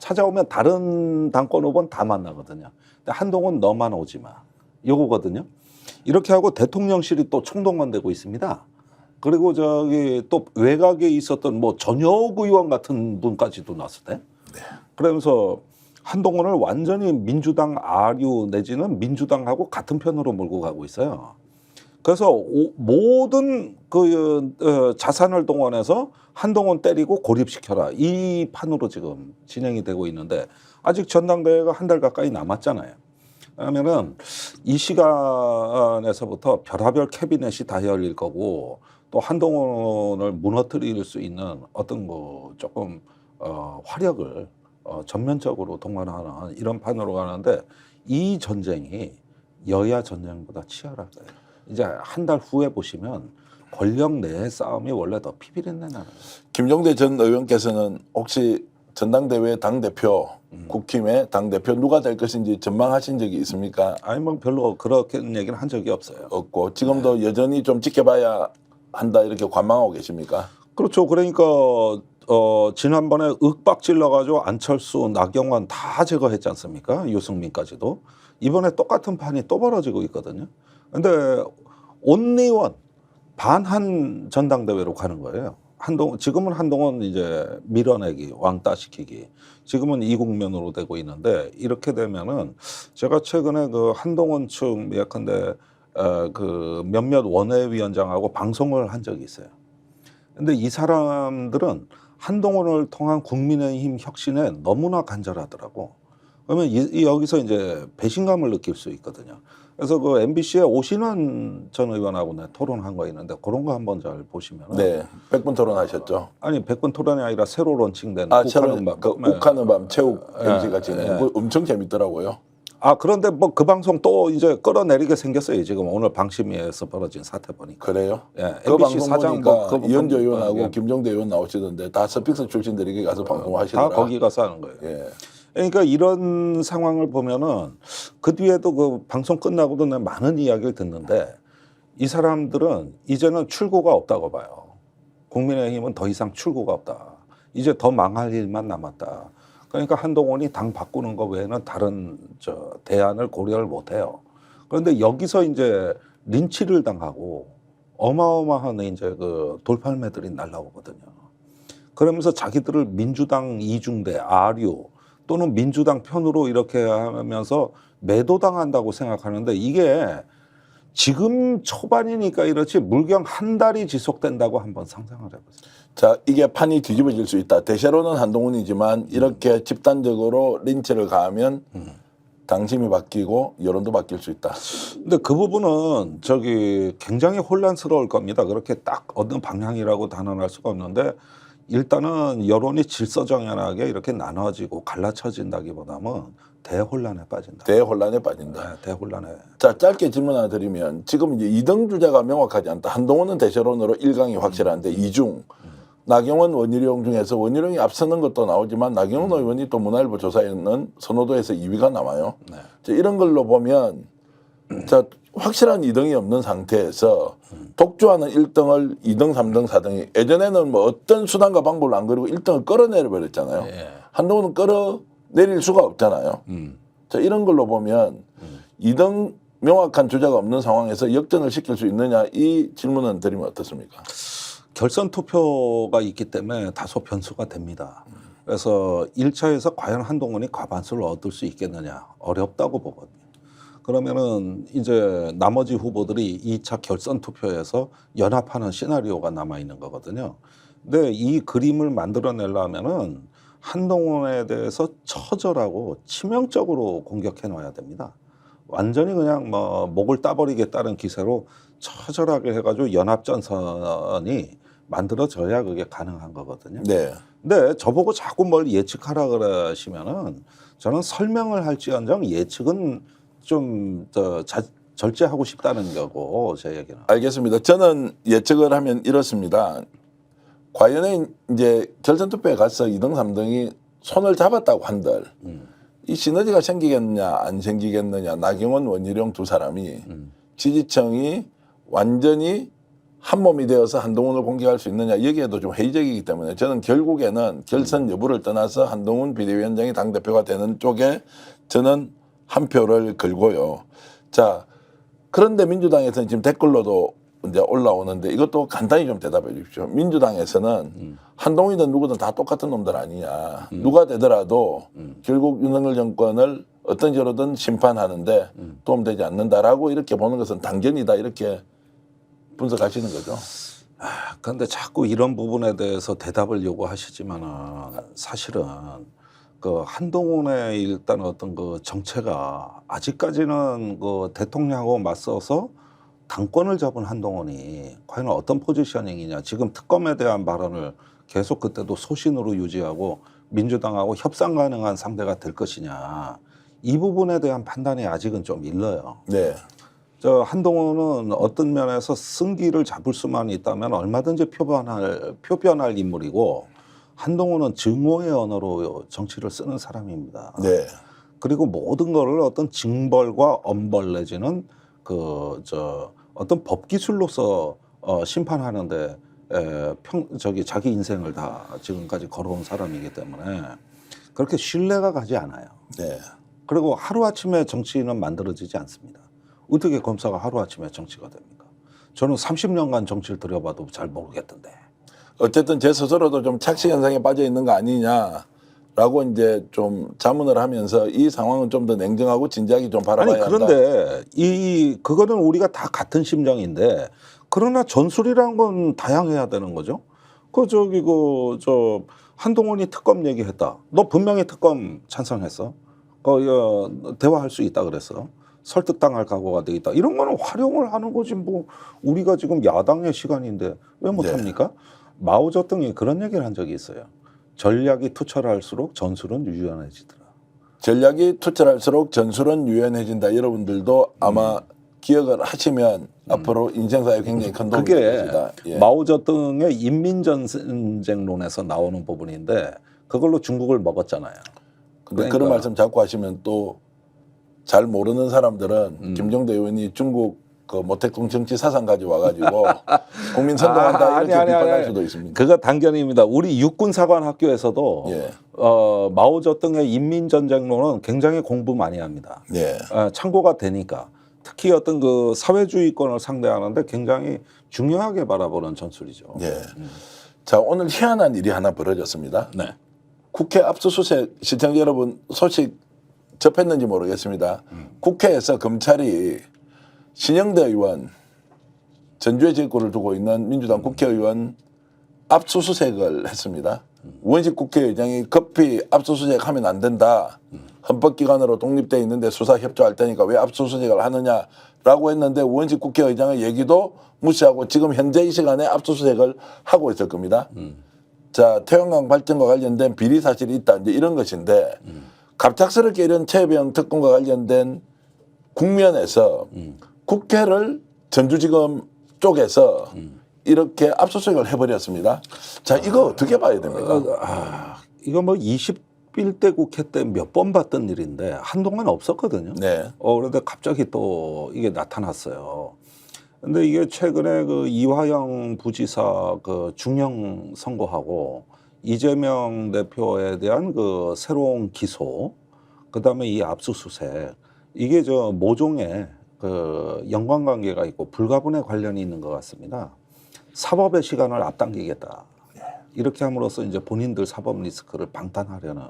찾아오면 다른 당권 후보는 다 만나거든요. 근데 한동훈 너만 오지 마. 요거거든요. 이렇게 하고 대통령실이 또 총동원되고 있습니다. 그리고 저기 또 외곽에 있었던 뭐 전혁 의원 같은 분까지도 났을 때. 그러면서 한동훈을 완전히 민주당 아류 내지는 민주당하고 같은 편으로 몰고 가고 있어요. 그래서 모든 자산을 동원해서 한동훈 때리고 고립시켜라. 이 판으로 지금 진행이 되고 있는데 아직 전당대회가 한 달 가까이 남았잖아요. 그러면은 이 시간에서부터 별하별 캐비넷이 다 열릴 거고 또 한동훈을 무너뜨릴 수 있는 어떤 뭐 조금 화력을 전면적으로 동원하는 이런 판으로 가는데 이 전쟁이 여야 전쟁보다 치열할 거예요. 이제 한 달 후에 보시면 권력 내의 싸움이 원래 더 피비린내 나는 거예요. 김종대 전 의원께서는 혹시 전당대회 당대표, 국힘의 당대표 누가 될 것인지 전망하신 적이 있습니까? 아니 뭐 별로 그렇게 얘기는 한 적이 없어요. 없고 지금도 여전히 좀 지켜봐야 한다 이렇게 관망하고 계십니까? 그렇죠. 그러니까 지난번에 윽박질러 가지고 안철수, 나경원 다 제거했지 않습니까? 유승민까지도. 이번에 똑같은 판이 또 벌어지고 있거든요. 근데 온리원 반한 전당대회로 가는 거예요. 지금은 한동훈 이제 밀어내기, 왕따시키기. 지금은 이 국면으로 되고 있는데 이렇게 되면은 제가 최근에 그 한동훈 측 예컨대 그 몇몇 원외위원장하고 방송을 한 적이 있어요. 근데 이 사람들은 한동훈을 통한 국민의힘 혁신에 너무나 간절하더라고. 그러면 여기서 이제 배신감을 느낄 수 있거든요. 그래서 그 MBC의 오신환 전 의원하고 내 토론한 거 있는데 그런 거 한번 잘 보시면. 네, 100분 토론하셨죠. 아니 100분 토론이 아니라 새로 론칭된 욱하는 밤, 욱하는 밤 최욱 MC가 진행. 엄청 재밌더라고요. 그런데 뭐 그 방송 또 이제 끌어내리게 생겼어요. 지금 오늘 방심위에서 벌어진 사태 보니까. 그래요? 예, 그 MBC 방송 사장 보니까 뭐 이현주 의원하고 예. 김종대 의원 나오시던데 다 스픽스 출신들이 가서 방송을 다 하시더라. 거기 가서 하는 거예요. 예. 그러니까 이런 상황을 보면은 그 뒤에도 그 방송 끝나고도 내가 많은 이야기를 듣는데 이 사람들은 이제는 출구가 없다고 봐요. 국민의힘은 더 이상 출구가 없다. 이제 더 망할 일만 남았다. 그러니까 한동훈이 당 바꾸는 거 외에는 다른 대안을 고려를 못 해요. 그런데 여기서 이제 린치를 당하고 어마어마한 이제 그 돌팔매들이 날라오거든요. 그러면서 자기들을 민주당 이중대, 아류 또는 민주당 편으로 이렇게 하면서 매도당한다고 생각하는데 이게 지금 초반이니까 이렇지 물경 한 달이 지속된다고 한번 상상을 해보세요. 자, 이게 판이 뒤집어질 수 있다. 대세로는 한동훈이지만 이렇게 집단적으로 린치를 가하면 당심이 바뀌고 여론도 바뀔 수 있다. 근데 그 부분은 굉장히 혼란스러울 겁니다. 그렇게 딱 어느 방향이라고 단언할 수가 없는데 일단은 여론이 질서정연하게 이렇게 나눠지고 갈라쳐진다기보다는 대혼란에 빠진다. 대혼란에 빠진다. 네, 대혼란에. 자, 짧게 질문 하나 드리면 지금 이제 이등 주자가 명확하지 않다. 한동훈은 대세론으로 1강이 확실한데 이중 나경원 원희룡 중에서 원희룡이 앞서는 것도 나오지만 나경원 의원이 또 문화일보 조사에는 선호도에서 2위가 나와요. 네. 자, 이런 걸로 보면 자, 확실한 2등이 없는 상태에서 독주하는 1등을 2등, 3등, 4등이 예전에는 뭐 어떤 수단과 방법을 안 그리고 1등을 끌어내려 버렸잖아요. 예. 한동훈은 끌어내릴 수가 없잖아요. 자, 이런 걸로 보면 2등 명확한 주자가 없는 상황에서 역전을 시킬 수 있느냐 이 질문은 드리면 어떻습니까? 결선 투표가 있기 때문에 다소 변수가 됩니다. 그래서 1차에서 과연 한동훈이 과반수를 얻을 수 있겠느냐 어렵다고 보거든요. 그러면은 이제 나머지 후보들이 2차 결선 투표에서 연합하는 시나리오가 남아 있는 거거든요. 근데 이 그림을 만들어내려면은 한동훈에 대해서 처절하고 치명적으로 공격해 놔야 됩니다. 완전히 그냥 뭐 목을 따버리겠다는 기세로 처절하게 해가지고 연합전선이 만들어져야 그게 가능한 거거든요. 네. 근데 저보고 자꾸 뭘 예측하라 그러시면은 저는 설명을 할지언정 예측은 좀 절제하고 싶다는 거고 제 얘기는. 알겠습니다. 저는 예측을 하면 이렇습니다. 과연에 이제 결선 투표에 가서 2등, 3등이 손을 잡았다고 한들 이 시너지가 생기겠느냐 안 생기겠느냐, 나경원, 원희룡 두 사람이 지지층이 완전히 한 몸이 되어서 한동훈을 공격할 수 있느냐, 여기에도 좀 회의적이기 때문에 저는 결국에는 결선 여부를 떠나서 한동훈 비대위원장이 당대표가 되는 쪽에 저는 한 표를 걸고요. 자, 그런데 민주당에서는 지금 댓글로도 이제 올라오는데 이것도 간단히 좀 대답해 주십시오. 민주당에서는 한동훈이든 누구든 다 똑같은 놈들 아니냐. 누가 되더라도 결국 윤석열 정권을 어떤 식으로든 심판하는데 도움되지 않는다라고 이렇게 보는 것은 당견이다, 이렇게 분석하시는 거죠. 그런데 자꾸 이런 부분에 대해서 대답을 요구하시지만은 사실은 그 한동훈의 일단 어떤 그 정체가 아직까지는 그 대통령하고 맞서서 당권을 잡은 한동훈이 과연 어떤 포지셔닝이냐. 지금 특검에 대한 발언을 계속 그때도 소신으로 유지하고 민주당하고 협상 가능한 상대가 될 것이냐. 이 부분에 대한 판단이 아직은 좀 일러요. 네. 저 한동훈은 어떤 면에서 승기를 잡을 수만 있다면 얼마든지 표변할 인물이고, 한동훈은 증오의 언어로 정치를 쓰는 사람입니다. 네. 그리고 모든 거를 어떤 징벌과 엄벌 내지는 어떤 법 기술로서 심판하는데 자기 인생을 다 지금까지 걸어온 사람이기 때문에 그렇게 신뢰가 가지 않아요. 네. 그리고 하루아침에 정치는 만들어지지 않습니다. 어떻게 검사가 하루아침에 정치가 됩니까? 저는 30년간 정치를 들여봐도 잘 모르겠던데. 어쨌든 제 스스로도 좀 착시 현상에 빠져 있는 거 아니냐라고 이제 좀 자문을 하면서 이 상황은 좀 더 냉정하고 진지하게 좀 바라봐야 한다. 그런데 그거는 우리가 다 같은 심정인데, 그러나 전술이란 건 다양해야 되는 거죠. 한동훈이 특검 얘기했다. 너 분명히 특검 찬성했어. 대화할 수 있다 그랬어. 설득당할 각오가 돼 있다. 이런 거는 활용을 하는 거지 뭐. 우리가 지금 야당의 시간인데 왜 못합니까? 마오쩌둥이 그런 얘기를 한 적이 있어요. 전략이 투철할수록 전술은 유연해지더라. 전략이 투철할수록 전술은 유연해진다. 여러분들도 아마 기억을 하시면 앞으로 인생사에 굉장히 큰 도움이 될 그게 것이다. 예. 마오쩌둥의 인민전쟁론에서 나오는 부분인데 그걸로 중국을 먹었잖아요. 근데 그런 말씀 자꾸 하시면 또 잘 모르는 사람들은 김종대 의원이 중국 그 모택동 정치 사상 가지고 와가지고 국민 선동한다 이렇게 비판할 수도 있습니다. 그거 단견입니다. 우리 육군사관학교에서도 예. 마오쩌둥의 인민전쟁론은 굉장히 공부 많이 합니다. 예. 참고가 되니까. 특히 어떤 그 사회주의권을 상대하는데 굉장히 중요하게 바라보는 전술이죠. 예. 자, 오늘 희한한 일이 하나 벌어졌습니다. 네. 국회 압수수색, 시청자 여러분 소식 접했는지 모르겠습니다. 국회에서 검찰이 신영대 의원, 전주에 지역구를 두고 있는 민주당 국회의원 압수수색을 했습니다. 우원식 국회의장이 급히 압수수색하면 안 된다. 헌법기관으로 독립돼 있는데 수사 협조할 테니까 왜 압수수색을 하느냐라고 했는데 우원식 국회의장의 얘기도 무시하고 지금 현재 이 시간에 압수수색을 하고 있을 겁니다. 자, 태양광 발전과 관련된 비리 사실이 있다, 이제 이런 것인데 갑작스럽게 이런 최혜병 특검과 관련된 국면에서 국회를 전주지검 쪽에서 이렇게 압수수색을 해버렸습니다. 자, 이거 어떻게 봐야 됩니까? 이거 뭐 21대 국회 때 몇 번 봤던 일인데 한동안 없었거든요. 네. 그런데 갑자기 또 이게 나타났어요. 근데 이게 최근에 그 이화영 부지사 그 중형 선고하고 이재명 대표에 대한 그 새로운 기소, 그다음에 이 압수수색, 이게 모종의 그 연관관계가 있고 불가분의 관련이 있는 것 같습니다. 사법의 시간을 앞당기겠다. 이렇게 함으로써 이제 본인들 사법 리스크를 방탄하려는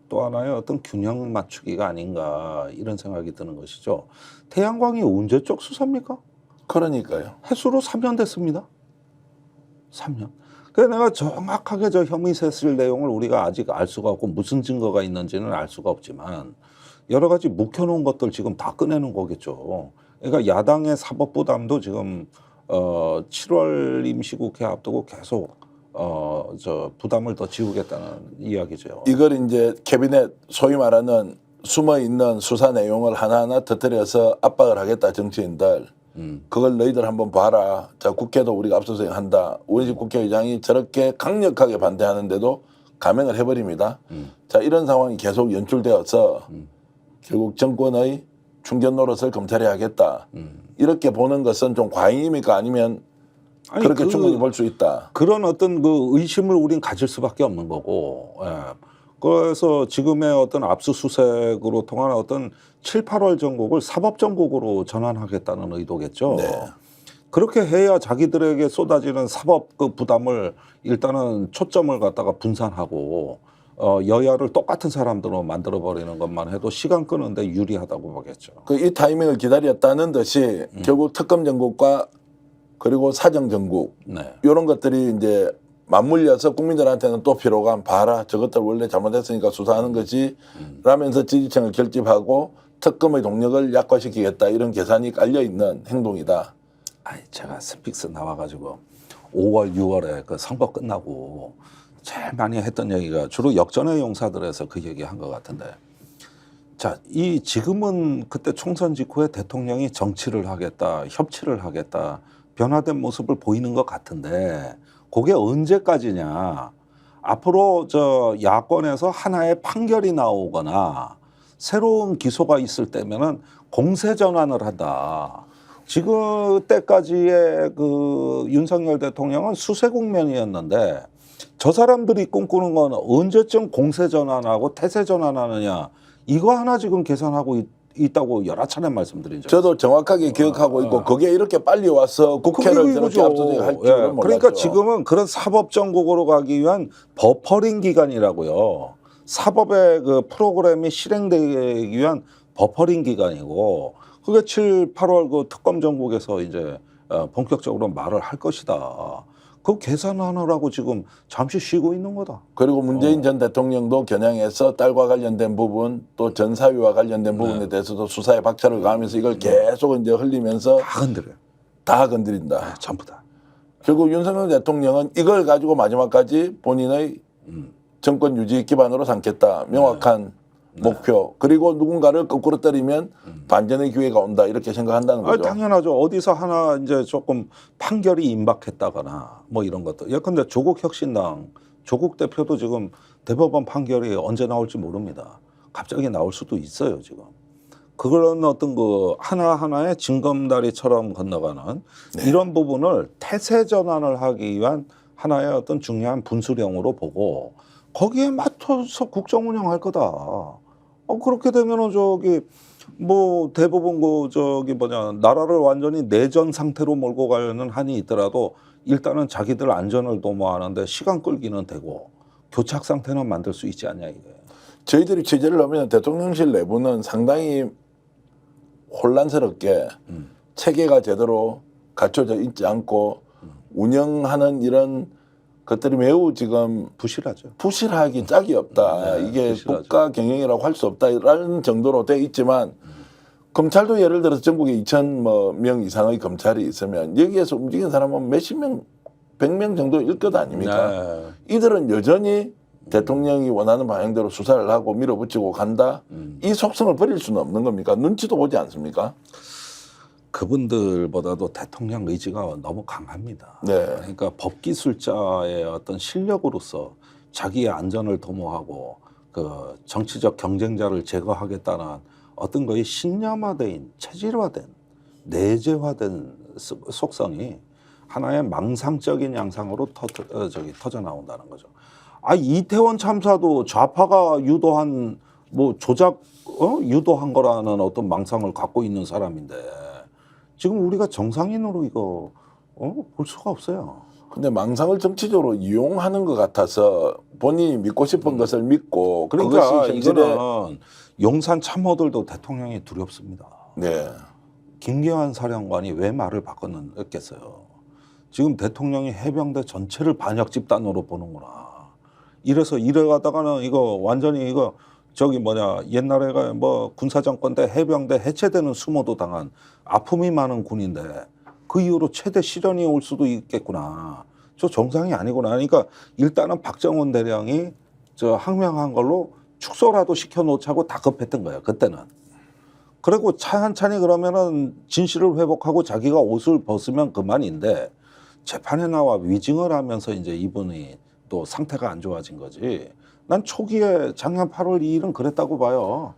또 하나의 어떤 균형 맞추기가 아닌가, 이런 생각이 드는 것이죠. 태양광이 언제적 수사입니까? 그러니까요. 해수로 3년 됐습니다. 3년. 그래서 내가 정확하게 저 혐의 세실 내용을 우리가 아직 알 수가 없고 무슨 증거가 있는지는 알 수가 없지만 여러 가지 묵혀놓은 것들 지금 다 꺼내는 거겠죠. 그러니까 야당의 사법 부담도 지금 7월 임시국회 앞두고 계속 저 부담을 더 지우겠다는 이야기죠. 이걸 이제 캐비넷 소위 말하는 숨어 있는 수사 내용을 하나하나 터뜨려서 압박을 하겠다 정치인들. 그걸 너희들 한번 봐라. 자, 국회도 우리가 압수수색한다. 우원식 국회의장이 저렇게 강력하게 반대하는데도 감행을 해버립니다. 자, 이런 상황이 계속 연출되어서 결국 정권의 충견 노릇을 검찰이 하겠다. 이렇게 보는 것은 좀 과잉입니까? 아니면 아니, 그렇게 충분히 볼 수 있다. 그런 어떤 그 의심을 우린 가질 수밖에 없는 거고. 예. 그래서 지금의 어떤 압수수색으로 통한 어떤 7, 8월 전국을 사법전국으로 전환하겠다는 의도겠죠. 네. 그렇게 해야 자기들에게 쏟아지는 사법 그 부담을 일단은 초점을 갖다가 분산하고 여야를 똑같은 사람들로 만들어버리는 것만 해도 시간 끄는데 유리하다고 보겠죠. 그 이 타이밍을 기다렸다는 듯이 결국 특검 전국과 그리고 사정 전국 네. 이런 것들이 이제 맞물려서 국민들한테는 또 피로감 봐라 저것들 원래 잘못했으니까 수사하는 거지 라면서 지지층을 결집하고 특검의 동력을 약화시키겠다 이런 계산이 깔려 있는 행동이다. 아니 제가 스픽스 나와가지고 5월, 6월에 그 선거 끝나고 제일 많이 했던 얘기가 주로 역전의 용사들에서 그 얘기 한 것 같은데, 자, 이 지금은 그때 총선 직후에 대통령이 정치를 하겠다, 협치를 하겠다, 변화된 모습을 보이는 것 같은데 그게 언제까지냐? 앞으로 저 야권에서 하나의 판결이 나오거나 새로운 기소가 있을 때면은 공세 전환을 한다. 지금 때까지의 그 윤석열 대통령은 수세 국면이었는데 저 사람들이 꿈꾸는 건 언제쯤 공세 전환하고 태세 전환하느냐 이거 하나 지금 계산하고 있다고 여러 차례 말씀드린 적. 저도 정확하게 기억하고 있고 그게 이렇게 빨리 와서 국회를 저렇게 압수수색할 줄은 몰랐죠. 그러니까 지금은 그런 사법 정국으로 가기 위한 버퍼링 기간이라고요. 사법의 그 프로그램이 실행되기 위한 버퍼링 기간이고 그게 7, 8월 그 특검 정국에서 이제 본격적으로 말을 할 것이다. 그 계산하느라고 지금 잠시 쉬고 있는 거다. 그리고 문재인 전 대통령도 겨냥해서 딸과 관련된 부분 또 전 사위와 관련된 부분에 대해서도 수사에 박차를 가하면서 이걸 계속 이제 흘리면서 다 건드려요. 다 건드린다. 네, 전부 다. 결국 윤석열 대통령은 이걸 가지고 마지막까지 본인의 정권 유지 기반으로 삼겠다. 명확한 목표. 그리고 누군가를 거꾸로 때리면 반전의 기회가 온다. 이렇게 생각한다는 거죠. 당연하죠. 어디서 하나 이제 조금 판결이 임박했다거나 뭐 이런 것들. 예컨대 조국 혁신당 조국 대표도 지금 대법원 판결이 언제 나올지 모릅니다. 갑자기 나올 수도 있어요, 지금. 그런 어떤 그 하나하나의 징검다리처럼 건너가는 이런 부분을 태세 전환을 하기 위한 하나의 어떤 중요한 분수령으로 보고 거기에 맞춰서 국정 운영할 거다. 그렇게 되면은 저기 뭐 대부분 그 저기 나라를 완전히 내전 상태로 몰고 가려는 한이 있더라도 일단은 자기들 안전을 도모하는데 시간 끌기는 되고 교착 상태는 만들 수 있지 않냐 이게. 저희들이 취재를 하면 대통령실 내부는 상당히 혼란스럽게 체계가 제대로 갖춰져 있지 않고 운영하는 이런 것들이 매우 지금 부실하죠. 부실하기 짝이 없다. 네, 이게 부실하죠. 국가 경영이라고 할 수 없다라는 정도로 돼 있지만 검찰도 예를 들어서 전국에 2,000명 이상의 검찰이 있으면 여기에서 움직이는 사람은 몇십 명, 100명 정도일 것 아닙니까? 네. 이들은 여전히 대통령이 원하는 방향대로 수사를 하고 밀어붙이고 간다. 이 속성을 버릴 수는 없는 겁니까? 눈치도 보지 않습니까? 그분들보다도 대통령 의지가 너무 강합니다. 네. 그러니까 법기술자의 어떤 실력으로서 자기의 안전을 도모하고 그 정치적 경쟁자를 제거하겠다는 어떤 거의 신념화된 체질화된 내재화된 속성이 하나의 망상적인 양상으로 터져 나온다는 거죠. 이태원 참사도 좌파가 유도한 뭐 조작 유도한 거라는 어떤 망상을 갖고 있는 사람인데 지금 우리가 정상인으로 이거 볼 수가 없어요. 근데 망상을 정치적으로 이용하는 것 같아서 본인이 믿고 싶은 것을 믿고 그러니까 그것이 현실에 이거는 용산 참모들도 대통령이 두렵습니다. 네. 김계환 사령관이 왜 말을 바꿨겠어요. 지금 대통령이 해병대 전체를 반역 집단으로 보는구나. 이래서 이래가다가는 이거 완전히 이거 저기 뭐냐 옛날에가 뭐 군사정권 때 해병대 해체되는 수모도 당한 아픔이 많은 군인데 그 이후로 최대 시련이 올 수도 있겠구나. 저 정상이 아니구나. 그러니까 일단은 박정원 대령이 저 항명한 걸로 축소라도 시켜놓자고 다급했던 거예요. 그때는. 그리고 차한찬히 그러면은 진실을 회복하고 자기가 옷을 벗으면 그만인데 재판에 나와 위증을 하면서 이제 이분이 또 상태가 안 좋아진 거지. 난 초기에 작년 8월 2일은 그랬다고 봐요.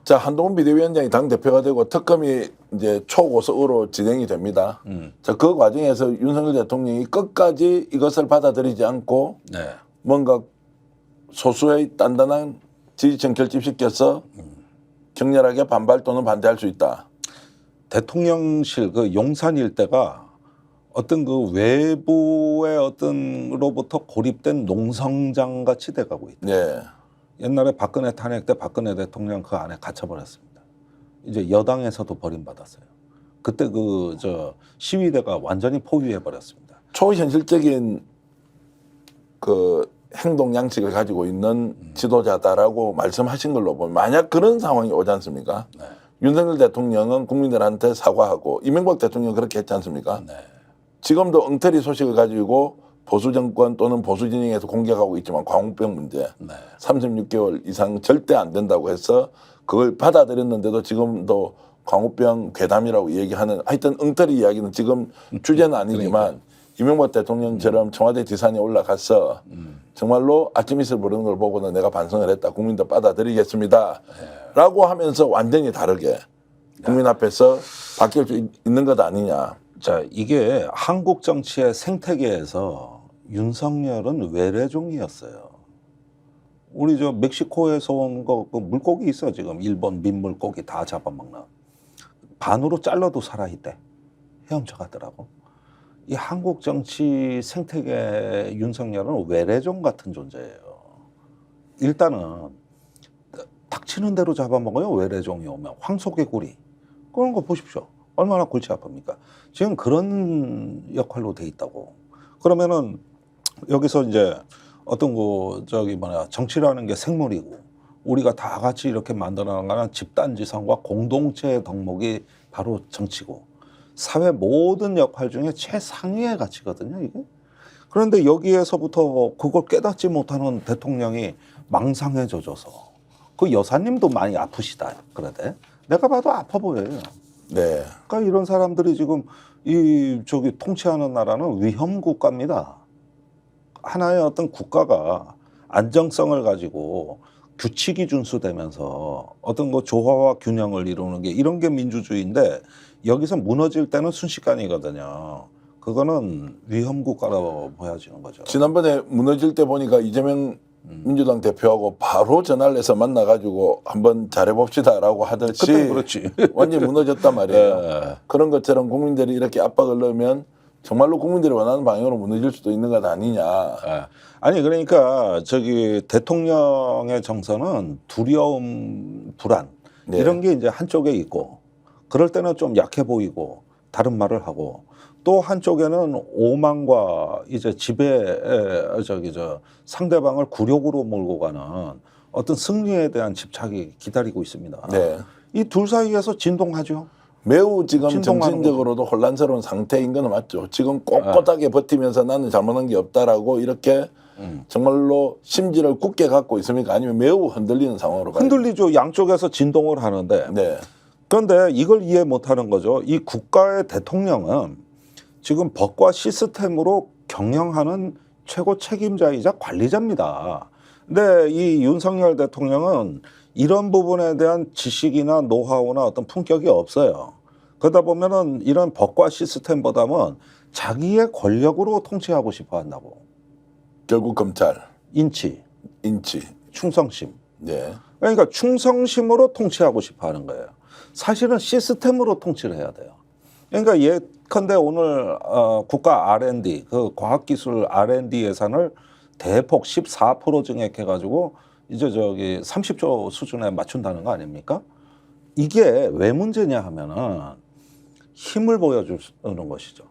자, 한동훈 비대위원장이 당대표가 되고 특검이 이제 초고속으로 진행이 됩니다. 자, 그 과정에서 윤석열 대통령이 끝까지 이것을 받아들이지 않고 네. 뭔가 소수의 단단한 지지층 결집시켜서 격렬하게 반발 또는 반대할 수 있다. 대통령실 그 용산 일대가 어떤 그 외부의 어떤로부터 고립된 농성장 같이 돼가고 있다. 네. 옛날에 박근혜 탄핵 때 박근혜 대통령 그 안에 갇혀버렸습니다. 이제 여당에서도 버림받았어요. 그때 그 저 시위대가 완전히 포위해 버렸습니다. 초현실적인 그 행동 양식을 가지고 있는 지도자다라고 말씀하신 걸로 보면 만약 그런 상황이 오지 않습니까? 네. 윤석열 대통령은 국민들한테 사과하고 이명박 대통령은 그렇게 했지 않습니까? 네. 지금도 엉터리 소식을 가지고 보수 정권 또는 보수 진영에서 공격하고 있지만 광우병 문제 네. 36개월 이상 절대 안 된다고 해서 그걸 받아들였는데도 지금도 광우병 괴담이라고 얘기하는 하여튼 엉터리 이야기는 지금 주제는 아니지만 이명박 대통령처럼 청와대 지산에 올라가서 정말로 아침 이슬 부르는 걸 보고는 내가 반성을 했다. 국민도 받아들이겠습니다. 라고 하면서 완전히 다르게 국민 앞에서 바뀔 수 있는 것 아니냐. 자, 이게 한국 정치의 생태계에서 윤석열은 외래종이었어요. 우리 저 멕시코에서 온 거 그 물고기 있어 지금 일본 민물고기 다 잡아먹는 반으로 잘라도 살아있대. 헤엄쳐 가더라고. 이 한국 정치 생태계 윤석열은 외래종 같은 존재예요. 일단은 닥치는 대로 잡아먹어요. 외래종이 오면 황소개구리 그런 거 보십시오. 얼마나 골치 아픕니까? 지금 그런 역할로 돼 있다고. 그러면은 여기서 이제 어떤 거 저기 뭐냐 정치라는 게 생물이고 우리가 다 같이 이렇게 만들어 나가는 집단지성과 공동체의 덕목이 바로 정치고 사회 모든 역할 중에 최상위의 가치거든요, 이게. 그런데 여기에서부터 그걸 깨닫지 못하는 대통령이 망상에 젖어서 그 여사님도 많이 아프시다 그러대. 내가 봐도 아파 보여요. 네. 그러니까 이런 사람들이 지금 이 저기 통치하는 나라는 위험 국가입니다. 하나의 어떤 국가가 안정성을 가지고 규칙이 준수되면서 어떤 거 조화와 균형을 이루는 게 이런 게 민주주의인데 여기서 무너질 때는 순식간이거든요. 그거는 위험 국가라고 보여지는 거죠. 지난번에 무너질 때 보니까 이재명 민주당 대표하고 바로 전화를 해서 만나가지고 한번 잘해봅시다라고 하듯이 그때 그렇지. 완전히 무너졌단 말이에요. 예. 그런 것처럼 국민들이 이렇게 압박을 넣으면 정말로 국민들이 원하는 방향으로 무너질 수도 있는 것 아니냐. 예. 아니 그러니까 저기 대통령의 정서는 두려움, 불안 네. 이런 게 이제 한쪽에 있고 그럴 때는 좀 약해 보이고 다른 말을 하고 또 한쪽에는 오만과 이제 지배 저기 저 상대방을 굴욕으로 몰고 가는 어떤 승리에 대한 집착이 기다리고 있습니다. 네. 이 둘 사이에서 진동하죠. 매우 지금 진동하는 정신적으로도 혼란스러운 상태인 건 맞죠. 지금 꼿꼿하게 버티면서 나는 잘못한 게 없다라고 이렇게 정말로 심지를 굳게 갖고 있습니까? 아니면 매우 흔들리는 상황으로 가요? 흔들리죠. 양쪽에서 진동을 하는데. 네. 그런데 이걸 이해 못하는 거죠. 이 국가의 대통령은 지금 법과 시스템으로 경영하는 최고 책임자이자 관리자입니다. 근데 이 윤석열 대통령은 이런 부분에 대한 지식이나 노하우나 어떤 품격이 없어요. 그러다 보면은 이런 법과 시스템보다는 자기의 권력으로 통치하고 싶어 한다고. 결국 검찰, 인치, 인치. 충성심. 네. 그러니까 충성심으로 통치하고 싶어 하는 거예요. 사실은 시스템으로 통치를 해야 돼요. 그러니까 예컨대 오늘 국가 R&D, 그 과학기술 R&D 예산을 대폭 14% 증액해가지고 이제 저기 30조 수준에 맞춘다는 거 아닙니까? 이게 왜 문제냐 하면은 힘을 보여주는 것이죠.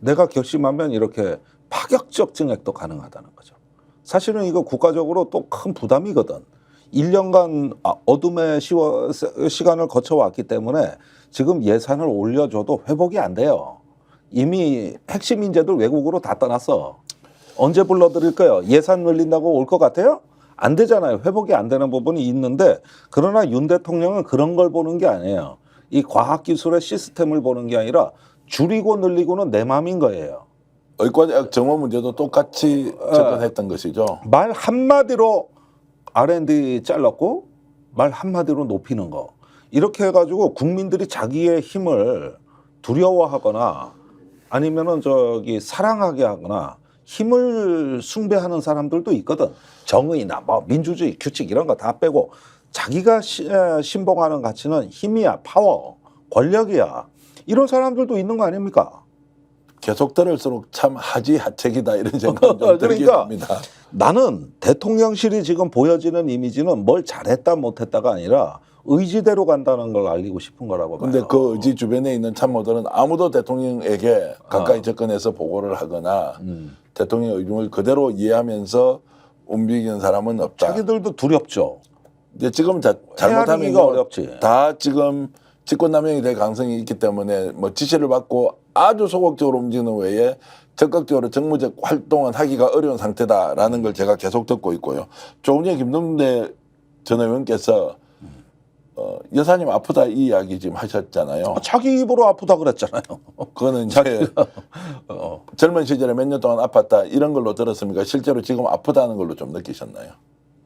내가 결심하면 이렇게 파격적 증액도 가능하다는 거죠. 사실은 이거 국가적으로 또 큰 부담이거든. 1년간 어둠의 시간을 거쳐왔기 때문에 지금 예산을 올려줘도 회복이 안 돼요. 이미 핵심 인재들 외국으로 다 떠났어. 언제 불러드릴 거예요? 예산 늘린다고 올 것 같아요? 안 되잖아요. 회복이 안 되는 부분이 있는데, 그러나 윤 대통령은 그런 걸 보는 게 아니에요. 이 과학기술의 시스템을 보는 게 아니라 줄이고 늘리고는 내 맘인 거예요. 의과대학 정원 문제도 똑같이 접근했던 것이죠. 말 한마디로 R&D 잘랐고 말 한마디로 높이는 거. 이렇게 해가지고 국민들이 자기의 힘을 두려워하거나 아니면은 사랑하게 하거나 힘을 숭배하는 사람들도 있거든. 정의나 뭐 민주주의 규칙 이런 거 다 빼고 자기가 신봉하는 가치는 힘이야, 파워, 권력이야. 이런 사람들도 있는 거 아닙니까? 계속 들을수록 참 하지하책이다 이런 생각이 좀 들게 그러니까 됩니다. 나는 대통령실이 지금 보여지는 이미지는 뭘 잘했다 못했다가 아니라 의지대로 간다는 걸 알리고 싶은 거라고 봐요. 근데 그 의지 주변에 있는 참모들은 아무도 대통령에게 가까이 접근해서 보고를 하거나 대통령의 의중을 그대로 이해하면서 움직이는 사람은 없다. 자기들도 두렵죠. 근데 지금 잘못하면 헤아리기가 어렵지. 다 지금 직권남용이 될 가능성이 있기 때문에 뭐 지시를 받고 아주 소극적으로 움직이는 외에 적극적으로 정무적 활동은 하기가 어려운 상태다라는 걸 제가 계속 듣고 있고요. 조금 전에 김동대 전 의원께서 여사님 아프다 이 이야기 지금 하셨잖아요. 자기 입으로 아프다 그랬잖아요. 그거는 이제 젊은 시절에 몇 년 동안 아팠다 이런 걸로 들었습니까? 실제로 지금 아프다는 걸로 좀 느끼셨나요?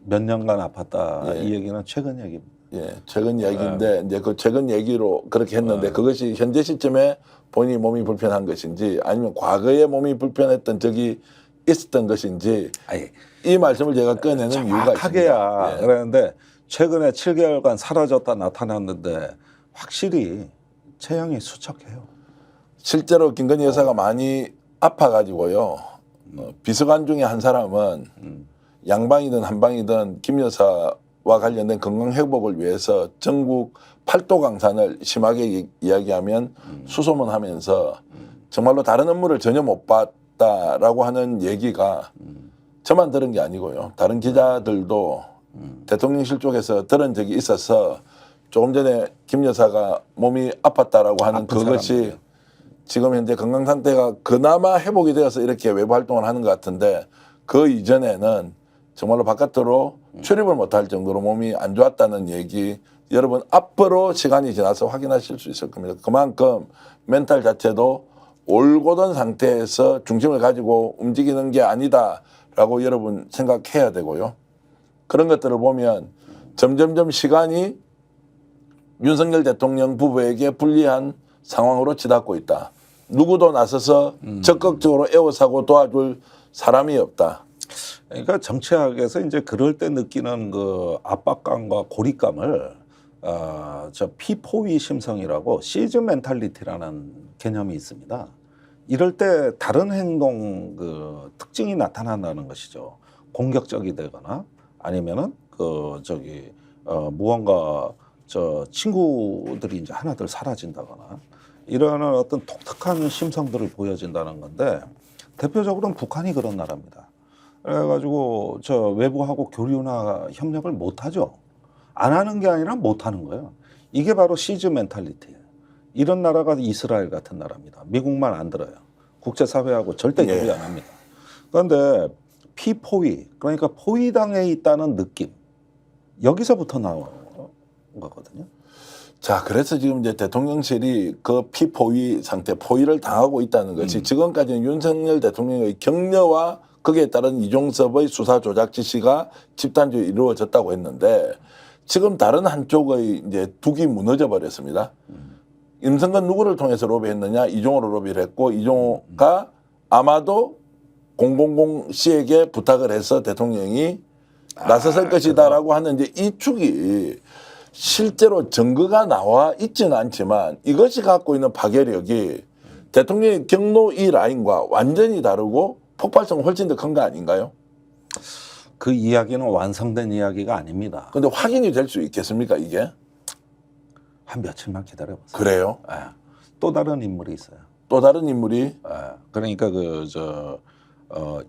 몇 년간 아팠다 예. 이 얘기는 최근 얘기입니다. 예, 최근 이야기인데 이제 그 최근 얘기로 그렇게 했는데 그것이 현재 시점에 본인이 몸이 불편한 것인지 아니면 과거에 몸이 불편했던 적이 있었던 것인지 아니, 이 말씀을 제가 꺼내는 이유가 정확하게야. 있습니다. 예. 그랬는데 최근에 7개월간 사라졌다 나타났는데 확실히 체형이 수척해요. 실제로 김건희 여사가 많이 아파가지고요. 비서관 중에 한 사람은 양방이든 한방이든 김 여사와 관련된 건강 회복을 위해서 전국 팔도 강산을 심하게 이야기하면 수소문하면서 정말로 다른 업무를 전혀 못 봤다라고 하는 얘기가 저만 들은 게 아니고요. 다른 기자들도 대통령실 쪽에서 들은 적이 있어서 조금 전에 김 여사가 몸이 아팠다라고 하는 그것이 사람들이요. 지금 현재 건강 상태가 그나마 회복이 되어서 이렇게 외부 활동을 하는 것 같은데 그 이전에는 정말로 바깥으로 출입을 못할 정도로 몸이 안 좋았다는 얘기 여러분 앞으로 시간이 지나서 확인하실 수 있을 겁니다. 그만큼 멘탈 자체도 올곧은 상태에서 중심을 가지고 움직이는 게 아니다라고 여러분 생각해야 되고요. 그런 것들을 보면 점점점 시간이 윤석열 대통령 부부에게 불리한 상황으로 치닫고 있다. 누구도 나서서 적극적으로 에워싸고 도와줄 사람이 없다. 그러니까 정치학에서 이제 그럴 때 느끼는 그 압박감과 고립감을 저 피포위 심성이라고 시즈 멘탈리티라는 개념이 있습니다. 이럴 때 다른 행동 그 특징이 나타난다는 것이죠. 공격적이 되거나 아니면은 무언가 저 친구들이 이제 하나둘 사라진다거나 이러한 어떤 독특한 심성들을 보여진다는 건데 대표적으로는 북한이 그런 나라입니다. 그래가지고 저 외부하고 교류나 협력을 못하죠. 안 하는 게 아니라 못하는 거예요. 이게 바로 시즈 멘탈리티예요. 이런 나라가 이스라엘 같은 나라입니다. 미국만 안 들어요. 국제사회하고 절대 교류 안 합니다. 그런데 피포위, 그러니까 포위당해 있다는 느낌, 여기서부터 나온 거거든요. 자, 그래서 지금 이제 대통령실이 그 피포위 상태, 포위를 당하고 있다는 것이 지금까지는 윤석열 대통령의 격려와 거기에 따른 이종섭의 수사 조작 지시가 집단적으로 이루어졌다고 했는데 지금 다른 한쪽의 이제 둑이 무너져 버렸습니다. 임성근 누구를 통해서 로비했느냐? 이종호를 로비를 했고 이종호가 아마도 000C에게 부탁을 해서 대통령이 나서설 것이다라고 하는 이제 이 축이 실제로 증거가 나와 있지는 않지만 이것이 갖고 있는 파괴력이 대통령의 경로 이 라인과 완전히 다르고 폭발성은 훨씬 더 큰 거 아닌가요? 그 이야기는 완성된 이야기가 아닙니다. 근데 확인이 될 수 있겠습니까 이게? 한 며칠만 기다려보세요. 그래요? 또 다른 인물이 있어요. 또 다른 인물이 예, 그러니까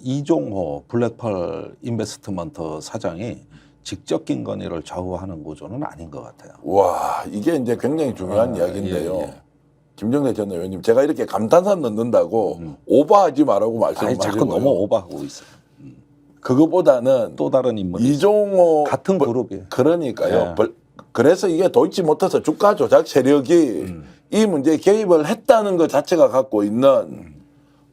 이종호 블랙펄 인베스트먼트 사장이 직접 김건희를 좌우하는 구조는 아닌 것 같아요. 와 이게 이제 굉장히 중요한 이야기인데요. 예, 예. 김정래 전 의원님 제가 이렇게 감탄사 넣는다고 오버하지 말라고 아니 말씀하시고요. 자꾸 너무 오버하고 있어요. 그거보다는 또 다른 인물이 이종호 같은 그룹이에요. 그러니까요. 예. 그래서 이게 도이치모터스 주가 조작 세력이 이 문제에 개입을 했다는 것 자체가 갖고 있는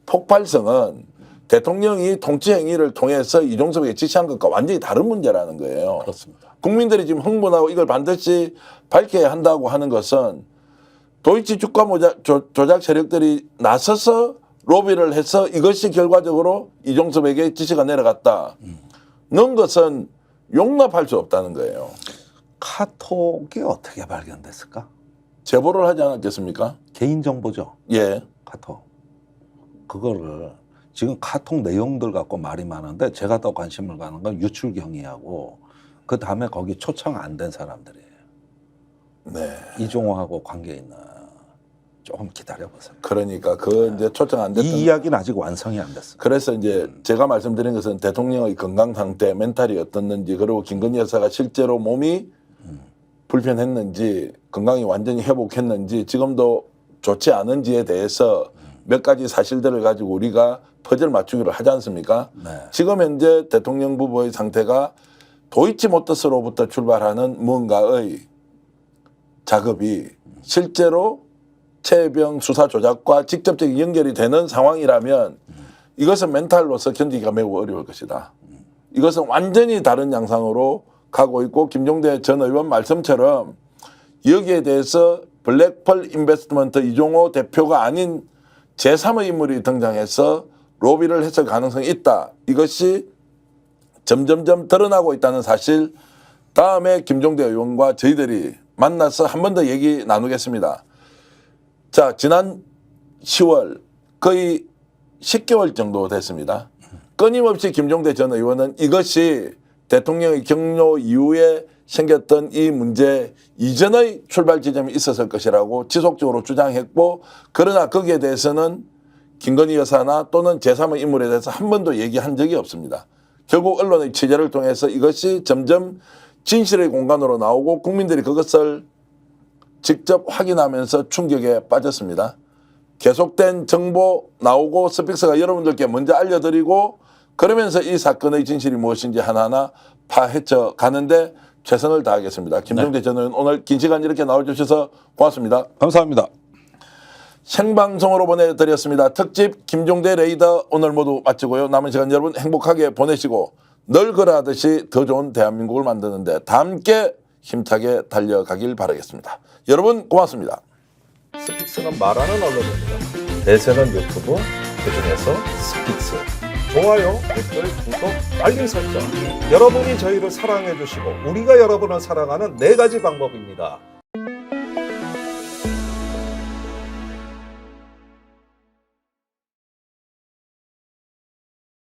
폭발성은 대통령이 통치 행위를 통해서 이종섭에게 지시한 것과 완전히 다른 문제라는 거예요. 그렇습니다. 국민들이 지금 흥분하고 이걸 반드시 밝혀야 한다고 하는 것은 도이치 주가 조작 세력들이 나서서 로비를 해서 이것이 결과적으로 이종섭에게 지시가 내려갔다. 는 것은 용납할 수 없다는 거예요. 카톡이 어떻게 발견됐을까? 제보를 하지 않았겠습니까? 개인정보죠. 예. 카톡. 그거를 지금 카톡 내용들 갖고 말이 많은데 제가 더 관심을 가는 건 유출 경위하고 그 다음에 거기 초청 안 된 사람들이에요. 네. 이종호하고 관계 있는. 조금 기다려보세요. 그러니까 그 이제 초청 안 됐던 이 이야기는 아직 완성이 안 됐어요. 그래서 이제 제가 말씀드린 것은 대통령의 건강 상태, 멘탈이 어떻는지 그리고 김건희 여사가 실제로 몸이 불편했는지 건강이 완전히 회복했는지 지금도 좋지 않은지에 대해서 몇 가지 사실들을 가지고 우리가 퍼즐 맞추기를 하지 않습니까? 네. 지금 현재 대통령 부부의 상태가 도이치모터스로부터 출발하는 뭔가의 작업이 실제로 최혜병 수사 조작과 직접적인 연결이 되는 상황이라면 이것은 멘탈로서 견디기가 매우 어려울 것이다. 이것은 완전히 다른 양상으로 가고 있고 김종대 전 의원 말씀처럼 여기에 대해서 블랙펄 인베스트먼트 이종호 대표가 아닌 제3의 인물이 등장해서 로비를 했을 가능성이 있다. 이것이 점점점 드러나고 있다는 사실 다음에 김종대 의원과 저희들이 만나서 한 번 더 얘기 나누겠습니다. 자, 지난 10월 거의 10개월 정도 됐습니다. 끊임없이 김종대 전 의원은 이것이 대통령의 경로 이후에 생겼던 이 문제 이전의 출발 지점이 있었을 것이라고 지속적으로 주장했고 그러나 거기에 대해서는 김건희 여사나 또는 제3의 인물에 대해서 한 번도 얘기한 적이 없습니다. 결국 언론의 취재를 통해서 이것이 점점 진실의 공간으로 나오고 국민들이 그것을 직접 확인하면서 충격에 빠졌습니다. 계속된 정보 나오고 스픽스가 여러분들께 먼저 알려드리고 그러면서 이 사건의 진실이 무엇인지 하나하나 파헤쳐 가는데 최선을 다하겠습니다. 김종대 전 의원 오늘 긴 시간 이렇게 나와주셔서 고맙습니다. 감사합니다. 생방송으로 보내드렸습니다. 특집 김종대 레이더 오늘 모두 마치고요. 남은 시간 여러분 행복하게 보내시고 늘 그러하듯이 더 좋은 대한민국을 만드는데 다 함께 힘차게 달려가길 바라겠습니다. 여러분 고맙습니다. 스픽스는 말하는 언론입니다. 대세는 유튜브, 그중에서 스픽스. 좋아요, 댓글, 구독, 알림 설정. 여러분이 저희를 사랑해 주시고 우리가 여러분을 사랑하는 4가지 방법입니다.